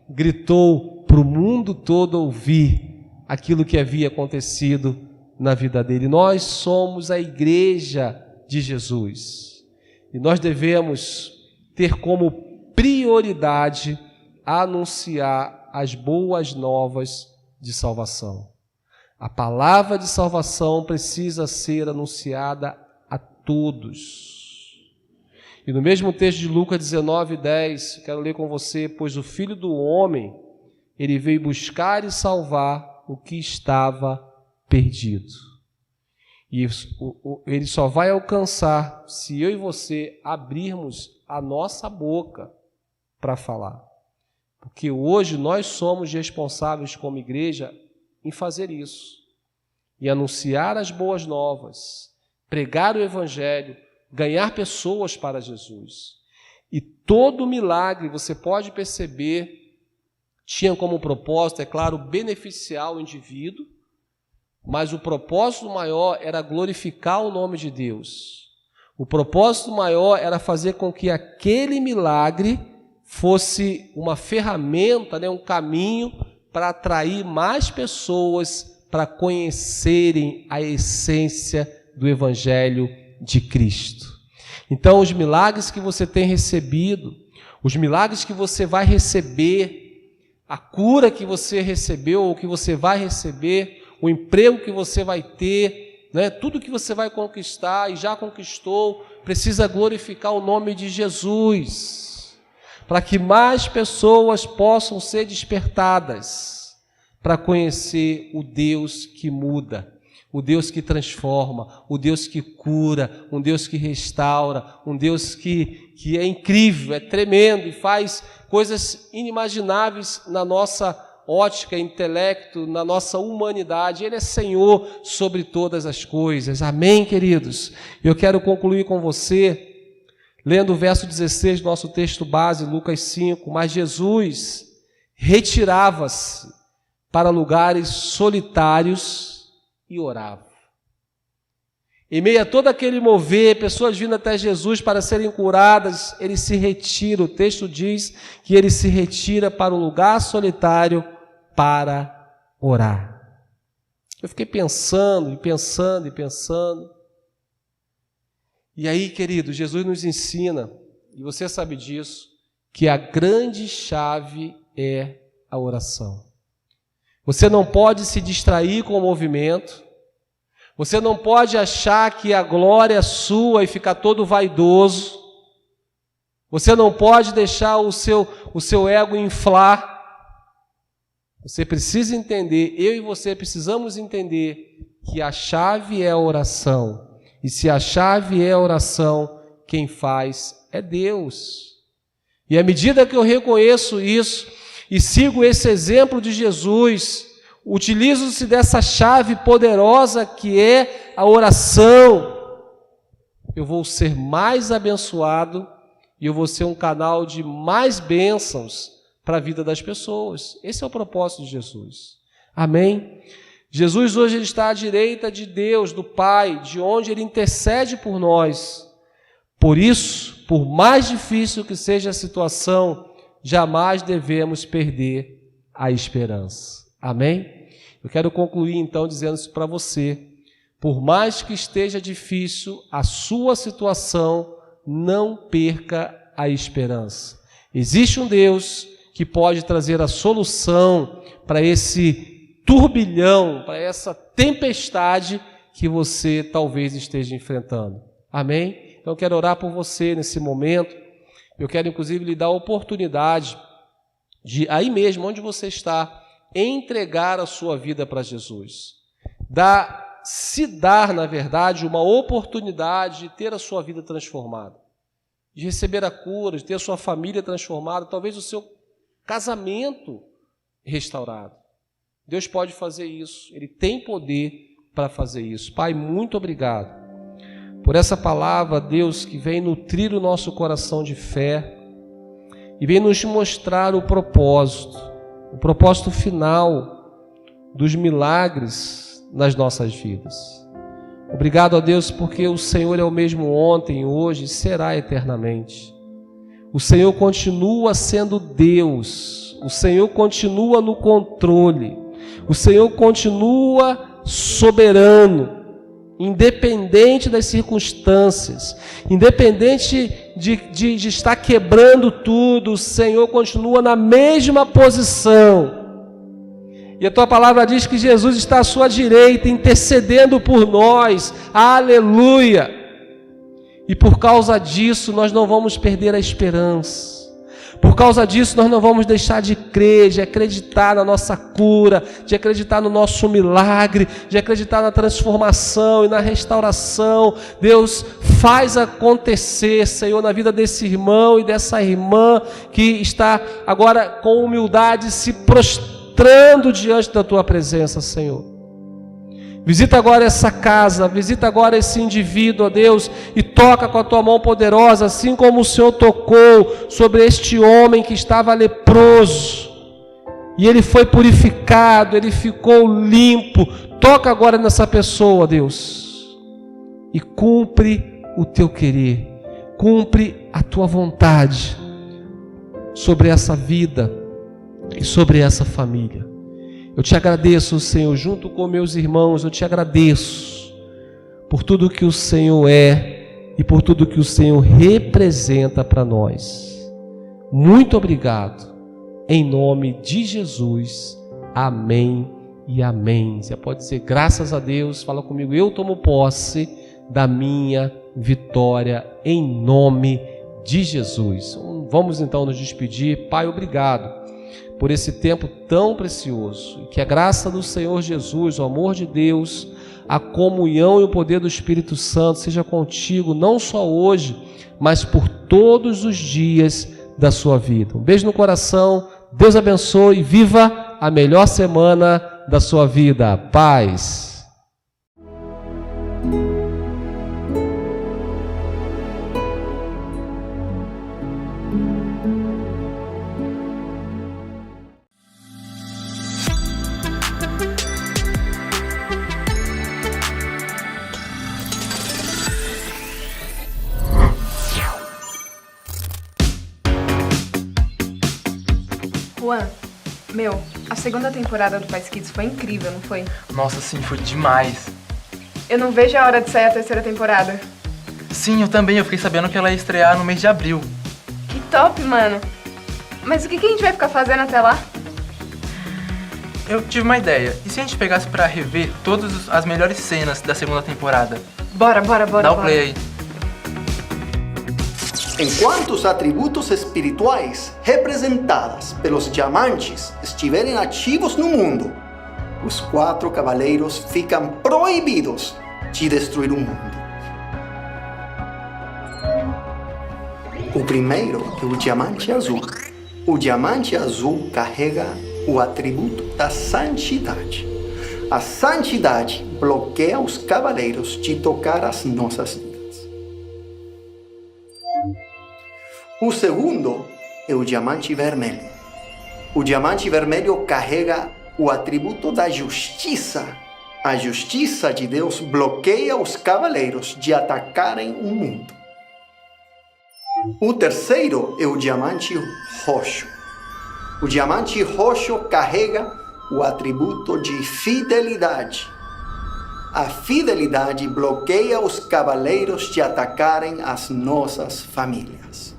gritou para o mundo todo ouvir aquilo que havia acontecido na vida dele. Nós somos a igreja de Jesus. E nós devemos ter como prioridade anunciar as boas novas de salvação. A palavra de salvação precisa ser anunciada a todos. E no mesmo texto de Lucas 19:10, quero ler com você: pois o Filho do Homem, ele veio buscar e salvar o que estava perdido. E ele só vai alcançar se eu e você abrirmos a nossa boca para falar. Porque hoje nós somos responsáveis como igreja em fazer isso. E anunciar as boas novas, pregar o Evangelho, ganhar pessoas para Jesus. E todo milagre, você pode perceber, tinha como propósito, é claro, beneficiar o indivíduo, mas o propósito maior era glorificar o nome de Deus. O propósito maior era fazer com que aquele milagre fosse uma ferramenta, um caminho para atrair mais pessoas para conhecerem a essência do Evangelho de Cristo. Então, os milagres que você tem recebido, os milagres que você vai receber, a cura que você recebeu ou que você vai receber, o emprego que você vai ter, tudo que você vai conquistar e já conquistou, precisa glorificar o nome de Jesus, para que mais pessoas possam ser despertadas para conhecer o Deus que muda, o Deus que transforma, o Deus que cura, um Deus que restaura, um Deus que é incrível, é tremendo e faz coisas inimagináveis na nossa ótica, intelecto, na nossa humanidade. Ele é Senhor sobre todas as coisas. Amém, queridos? Eu quero concluir com você lendo o verso 16 do nosso texto base, Lucas 5. Mas Jesus retirava-se para lugares solitários e orava. Em meio a todo aquele mover, pessoas vindo até Jesus para serem curadas, ele se retira. O texto diz que ele se retira para um lugar solitário para orar. Eu fiquei pensando e pensando e pensando. E aí, querido, Jesus nos ensina, e você sabe disso, que a grande chave é a oração. Você não pode se distrair com o movimento. Você não pode achar que a glória é sua e ficar todo vaidoso. Você não pode deixar o seu ego inflar. Você precisa entender, eu e você precisamos entender que a chave é a oração. E se a chave é a oração, quem faz é Deus. E à medida que eu reconheço isso e sigo esse exemplo de Jesus, utilizo-se dessa chave poderosa que é a oração, eu vou ser mais abençoado e eu vou ser um canal de mais bênçãos para a vida das pessoas. Esse é o propósito de Jesus. Amém? Jesus hoje ele está à direita de Deus, do Pai, de onde Ele intercede por nós. Por isso, por mais difícil que seja a situação, jamais devemos perder a esperança. Amém? Eu quero concluir então dizendo isso para você. Por mais que esteja difícil a sua situação, não perca a esperança. Existe um Deus que pode trazer a solução para esse turbilhão, para essa tempestade que você talvez esteja enfrentando. Amém? Então eu quero orar por você nesse momento. Eu quero inclusive lhe dar a oportunidade de, aí mesmo onde você está, entregar a sua vida para Jesus. Se dar, na verdade, uma oportunidade de ter a sua vida transformada, de receber a cura, de ter a sua família transformada, talvez o seu casamento restaurado. Deus pode fazer isso, Ele tem poder para fazer isso. Pai, muito obrigado por essa palavra, Deus, que vem nutrir o nosso coração de fé e vem nos mostrar o propósito final dos milagres nas nossas vidas. Obrigado a Deus porque o Senhor é o mesmo ontem, hoje e será eternamente. O Senhor continua sendo Deus, o Senhor continua no controle, o Senhor continua soberano, independente das circunstâncias, independente de estar quebrando tudo, o Senhor continua na mesma posição. E a tua palavra diz que Jesus está à sua direita, intercedendo por nós. Aleluia! E por causa disso nós não vamos perder a esperança. Por causa disso nós não vamos deixar de crer, de acreditar na nossa cura, de acreditar no nosso milagre, de acreditar na transformação e na restauração. Deus, faz acontecer, Senhor, na vida desse irmão e dessa irmã que está agora com humildade se prostrando diante da tua presença, Senhor. Visita agora essa casa, visita agora esse indivíduo, ó Deus, e toca com a tua mão poderosa, assim como o Senhor tocou sobre este homem que estava leproso, e ele foi purificado, ele ficou limpo. Toca agora nessa pessoa, Deus, e cumpre o teu querer, cumpre a tua vontade sobre essa vida e sobre essa família. Eu te agradeço, Senhor, junto com meus irmãos, eu te agradeço por tudo que o Senhor é e por tudo que o Senhor representa para nós. Muito obrigado, em nome de Jesus, amém e amém. Você pode dizer graças a Deus, fala comigo, eu tomo posse da minha vitória em nome de Jesus. Vamos então nos despedir. Pai, obrigado por esse tempo tão precioso, e que a graça do Senhor Jesus, o amor de Deus, a comunhão e o poder do Espírito Santo seja contigo, não só hoje, mas por todos os dias da sua vida. Um beijo no coração, Deus abençoe e viva a melhor semana da sua vida. Paz. Juan, a segunda temporada do Pais Kids foi incrível, não foi? Nossa, sim, foi demais. Eu não vejo a hora de sair a terceira temporada. Sim, eu também, eu fiquei sabendo que ela ia estrear no mês de abril. Que top, mano. Mas o que a gente vai ficar fazendo até lá? eu tive uma ideia. E se a gente pegasse pra rever todas as melhores cenas da segunda temporada? Bora. Dá o play aí. Enquanto os atributos espirituais representados pelos diamantes estiverem ativos no mundo, os 4 cavaleiros ficam proibidos de destruir o mundo. O primeiro é o diamante azul. O diamante azul carrega o atributo da santidade. A santidade bloqueia os cavaleiros de tocar as nossas vidas. O segundo é o diamante vermelho. O diamante vermelho carrega o atributo da justiça. A justiça de Deus bloqueia os cavaleiros de atacarem o mundo. O terceiro é o diamante roxo. O diamante roxo carrega o atributo de fidelidade. A fidelidade bloqueia os cavaleiros de atacarem as nossas famílias.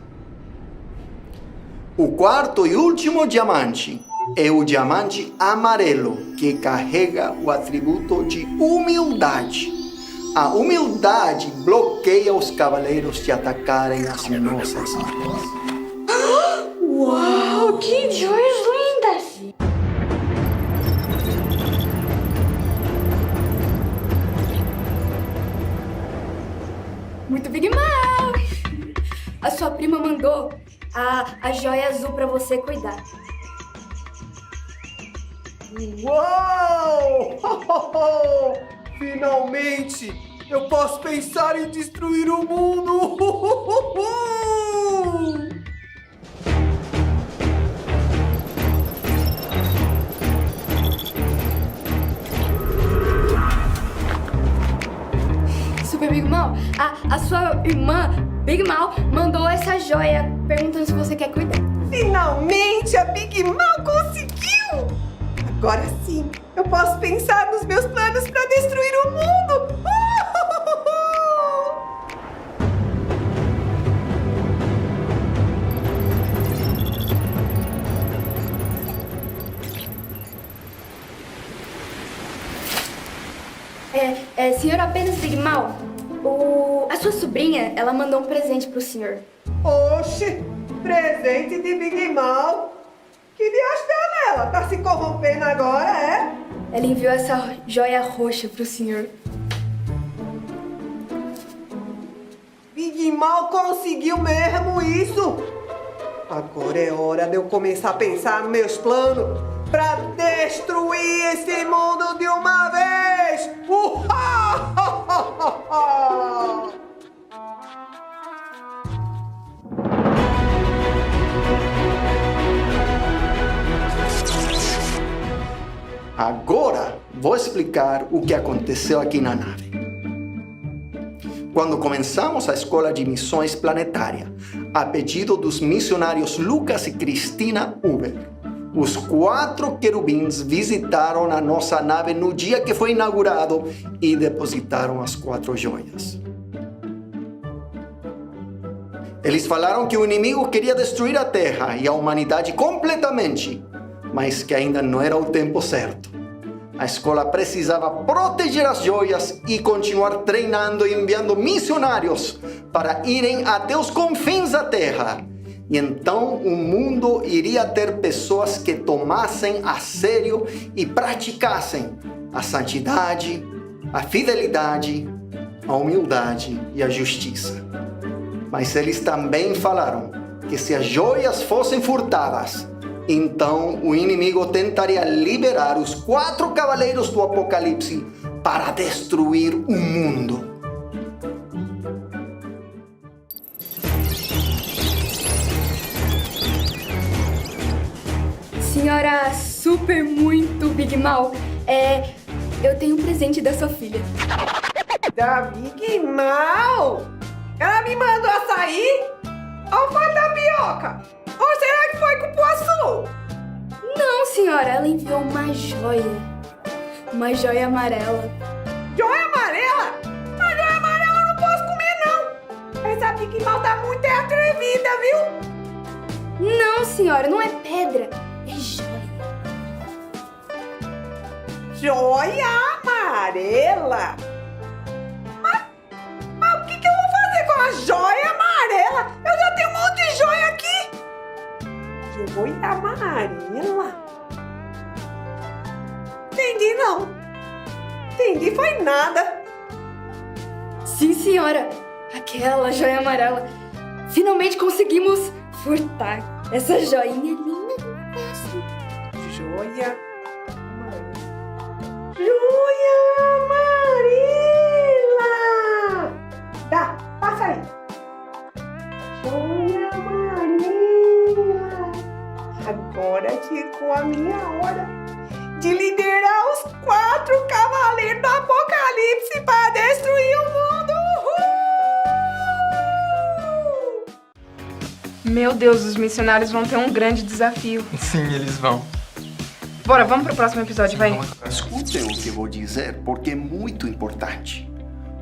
O quarto e último diamante é o diamante amarelo, que carrega o atributo de humildade. A humildade bloqueia os cavaleiros de atacarem as nossas vidas. Uau, que joias lindas! Muito Big Mouth! A sua prima mandou a joia azul pra você cuidar. Uau! Finalmente! Eu posso pensar em destruir o mundo! Super Big Mouth, a sua irmã Big Mouth mandou essa joia perguntando se você quer cuidar. Finalmente a Big Mouth conseguiu! Agora sim, eu posso pensar nos meus planos para destruir o mundo! Senhor apenas Big Mouth, a sua sobrinha, ela mandou um presente pro senhor. Oxe, presente de Big Mouth? Que diacho é ela? Tá se corrompendo agora, é? Ela enviou essa joia roxa pro senhor. Big Mouth conseguiu mesmo isso? Agora é hora de eu começar a pensar nos meus planos pra destruir esse mundo de uma vez! Agora vou explicar o que aconteceu aqui na nave. Quando começamos a escola de missões planetária, a pedido dos missionários Lucas e Cristina Uber, os 4 querubins visitaram a nossa nave no dia que foi inaugurado e depositaram as 4 joias. Eles falaram que o inimigo queria destruir a Terra e a humanidade completamente, mas que ainda não era o tempo certo. A escola precisava proteger as joias e continuar treinando e enviando missionários para irem até os confins da Terra. E então o mundo iria ter pessoas que tomassem a sério e praticassem a santidade, a fidelidade, a humildade e a justiça. Mas eles também falaram que se as joias fossem furtadas, então o inimigo tentaria liberar os 4 cavaleiros do Apocalipse para destruir o mundo. Senhora super muito Big Mouth, eu tenho um presente da sua filha. Da Big Mouth? Ela me mandou açaí? Ou foi tapioca? Ou será que foi cupuaçu? Não, senhora, ela enviou uma joia. Uma joia amarela. Joia amarela? A joia amarela eu não posso comer, não. Essa Big Mouth tá muito atrevida, viu? Não, senhora, não é pedra. É joia. joia amarela? Mas o que eu vou fazer com a joia amarela? Eu já tenho um monte de joia aqui. Joia amarela? Entendi não. Entendi foi nada. Sim, senhora. Aquela joia amarela. Finalmente conseguimos furtar essa joinha linda. Joia amarela. Joia amarela! Dá, passa aí. Joia amarela. Agora chegou a minha hora de liderar os 4 cavaleiros do Apocalipse para destruir o mundo. Uhul! Meu Deus, os missionários vão ter um grande desafio. Sim, eles vão. Bora, vamos pro próximo episódio, vai. Escutem o que eu vou dizer, porque é muito importante.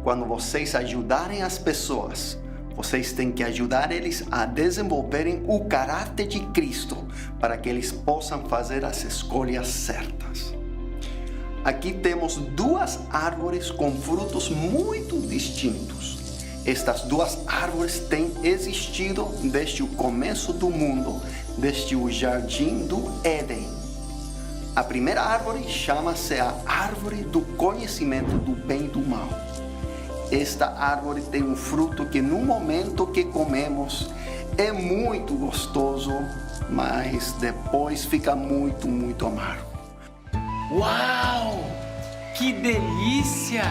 Quando vocês ajudarem as pessoas, vocês têm que ajudar eles a desenvolverem o caráter de Cristo para que eles possam fazer as escolhas certas. Aqui temos 2 árvores com frutos muito distintos. Estas 2 árvores têm existido desde o começo do mundo, desde o jardim do Éden. A primeira árvore chama-se a árvore do conhecimento do bem e do mal. Esta árvore tem um fruto que no momento que comemos é muito gostoso, mas depois fica muito, muito amargo. Uau! Que delícia!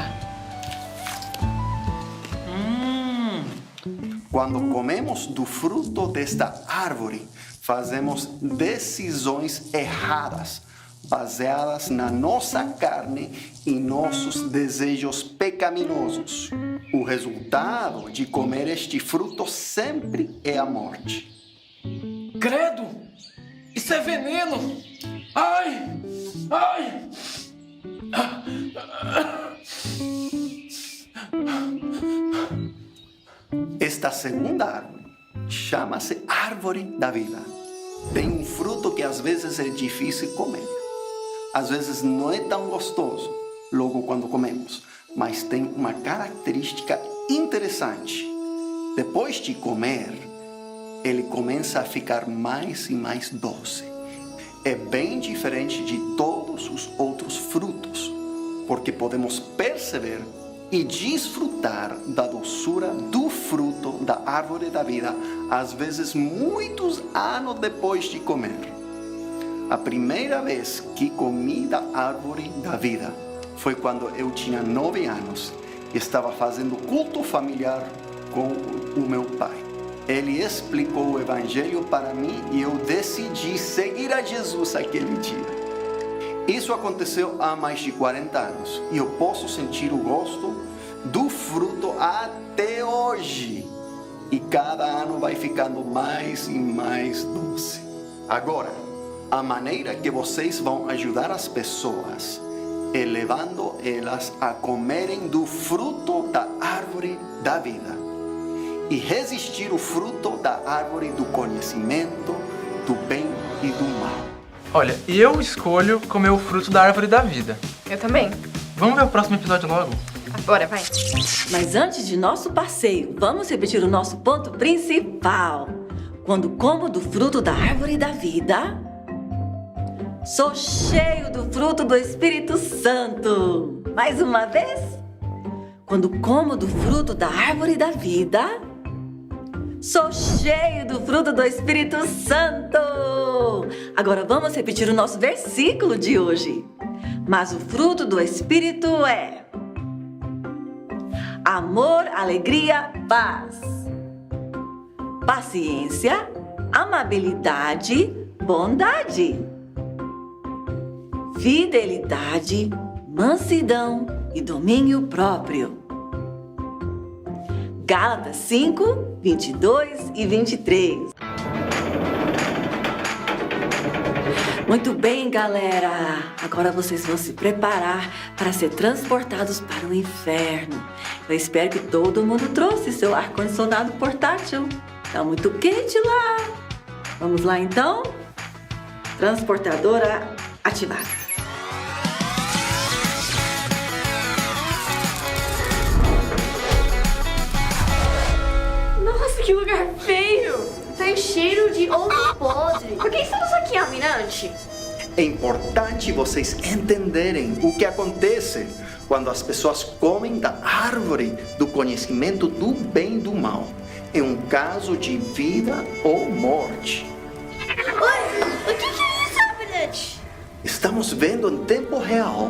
Quando comemos do fruto desta árvore, fazemos decisões erradas, baseadas na nossa carne e nossos desejos pecaminosos. O resultado de comer este fruto sempre é a morte. Credo! Isso é veneno! Ai! Ai! Esta segunda árvore chama-se árvore da vida. Tem um fruto que às vezes é difícil comer. Às vezes não é tão gostoso logo quando comemos, mas tem uma característica interessante. Depois de comer, ele começa a ficar mais e mais doce. É bem diferente de todos os outros frutos, porque podemos perceber e desfrutar da doçura do fruto da árvore da vida, às vezes muitos anos depois de comer. A primeira vez que comi da árvore da vida foi quando eu tinha 9 anos e estava fazendo culto familiar com o meu pai. Ele explicou o evangelho para mim e eu decidi seguir a Jesus aquele dia. Isso aconteceu há mais de 40 anos e eu posso sentir o gosto do fruto até hoje. E cada ano vai ficando mais e mais doce. Agora, a maneira que vocês vão ajudar as pessoas é levando elas a comerem do fruto da árvore da vida e resistir o fruto da árvore do conhecimento, do bem e do mal. Olha, eu escolho comer o fruto da árvore da vida. Eu também. Vamos ver o próximo episódio logo? Bora, vai. Mas antes de nosso passeio, vamos repetir o nosso ponto principal. Quando como do fruto da árvore da vida, sou cheio do fruto do Espírito Santo. Mais uma vez. Quando como do fruto da árvore da vida, sou cheio do fruto do Espírito Santo. Agora vamos repetir o nosso versículo de hoje. Mas o fruto do Espírito é amor, alegria, paz, paciência, amabilidade, bondade, fidelidade, mansidão e domínio próprio. Gálatas 5, 22 e 23. Muito bem, galera. Agora vocês vão se preparar para ser transportados para o inferno. Eu espero que todo mundo trouxe seu ar-condicionado portátil. Tá muito quente lá. Vamos lá, então? Transportadora ativada. tem cheiro de ovo podre. Por que estamos aqui, Almirante? É importante vocês entenderem o que acontece quando as pessoas comem da árvore do conhecimento do bem e do mal. É um caso de vida ou morte. Oi, o que é isso, Almirante? Estamos vendo em tempo real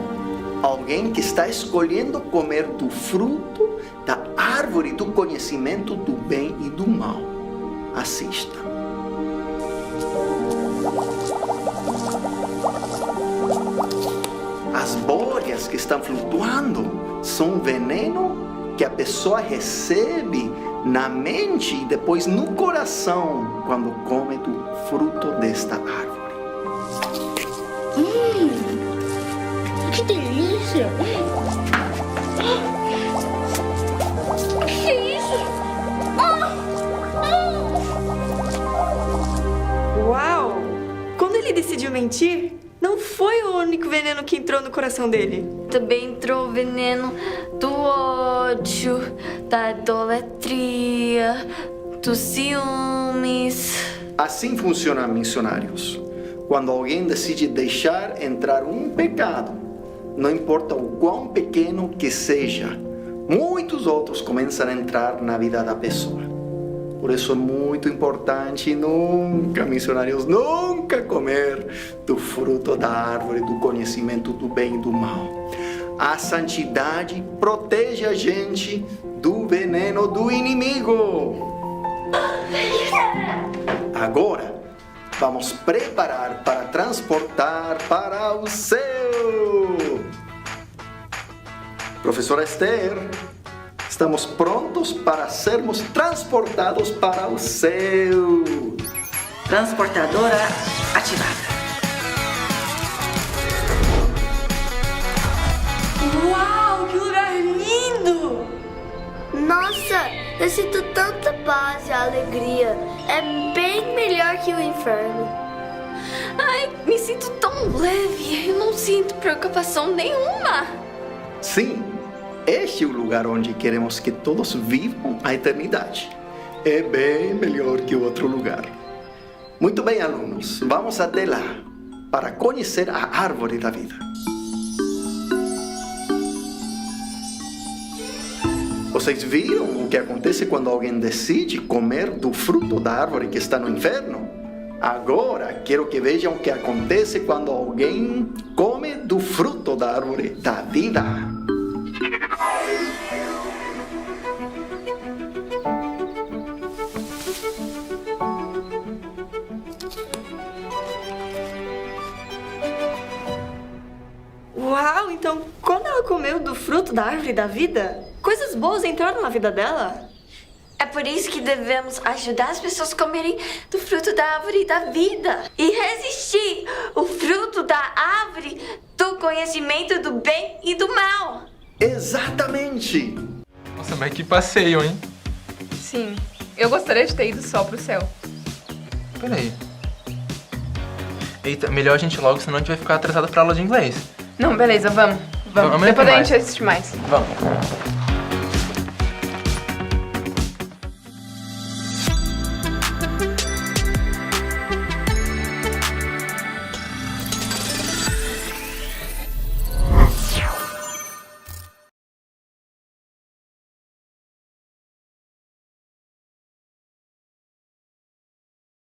alguém que está escolhendo comer do fruto da árvore do conhecimento do bem e do mal. Assista. As bolhas que estão flutuando são veneno que a pessoa recebe na mente e depois no coração quando come do fruto desta árvore. Que delícia! O que é isso? Uau! Quando ele decidiu mentir, não foi o único veneno que entrou no coração dele. Também entrou o veneno do ódio, da idolatria, dos ciúmes. Assim funcionam missionários. Quando alguém decide deixar entrar um pecado, não importa o quão pequeno que seja, muitos outros começam a entrar na vida da pessoa. Por isso é muito importante nunca, missionários, nunca comer do fruto da árvore do conhecimento do bem e do mal. A santidade protege a gente do veneno do inimigo. Agora, vamos preparar para transportar para o céu. Professora Esther, estamos prontos para sermos transportados para o céu. Transportadora ativada. Uau, que lugar lindo! Nossa, eu sinto tanta paz e alegria. É bem melhor que o inferno. Ai, me sinto tão leve. Eu não sinto preocupação nenhuma. Sim, este é o lugar onde queremos que todos vivam a eternidade. É bem melhor que outro lugar. Muito bem, alunos, vamos até lá para conhecer a árvore da vida. Vocês viram o que acontece quando alguém decide comer do fruto da árvore que está no inferno? Agora, quero que vejam o que acontece quando alguém come do fruto da árvore da vida. Uau, então quando ela comeu do fruto da árvore da vida, coisas boas entraram na vida dela? É por isso que devemos ajudar as pessoas a comerem do fruto da árvore da vida e resistir o fruto da árvore do conhecimento do bem e do mal. Exatamente! Nossa, mas que passeio, hein? Sim, eu gostaria de ter ido só pro céu. Peraí. Eita, melhor a gente ir logo, senão a gente vai ficar atrasado pra aula de inglês. Não, beleza, vamos. Amanhã Depois tem a mais. gente assiste mais. Vamos.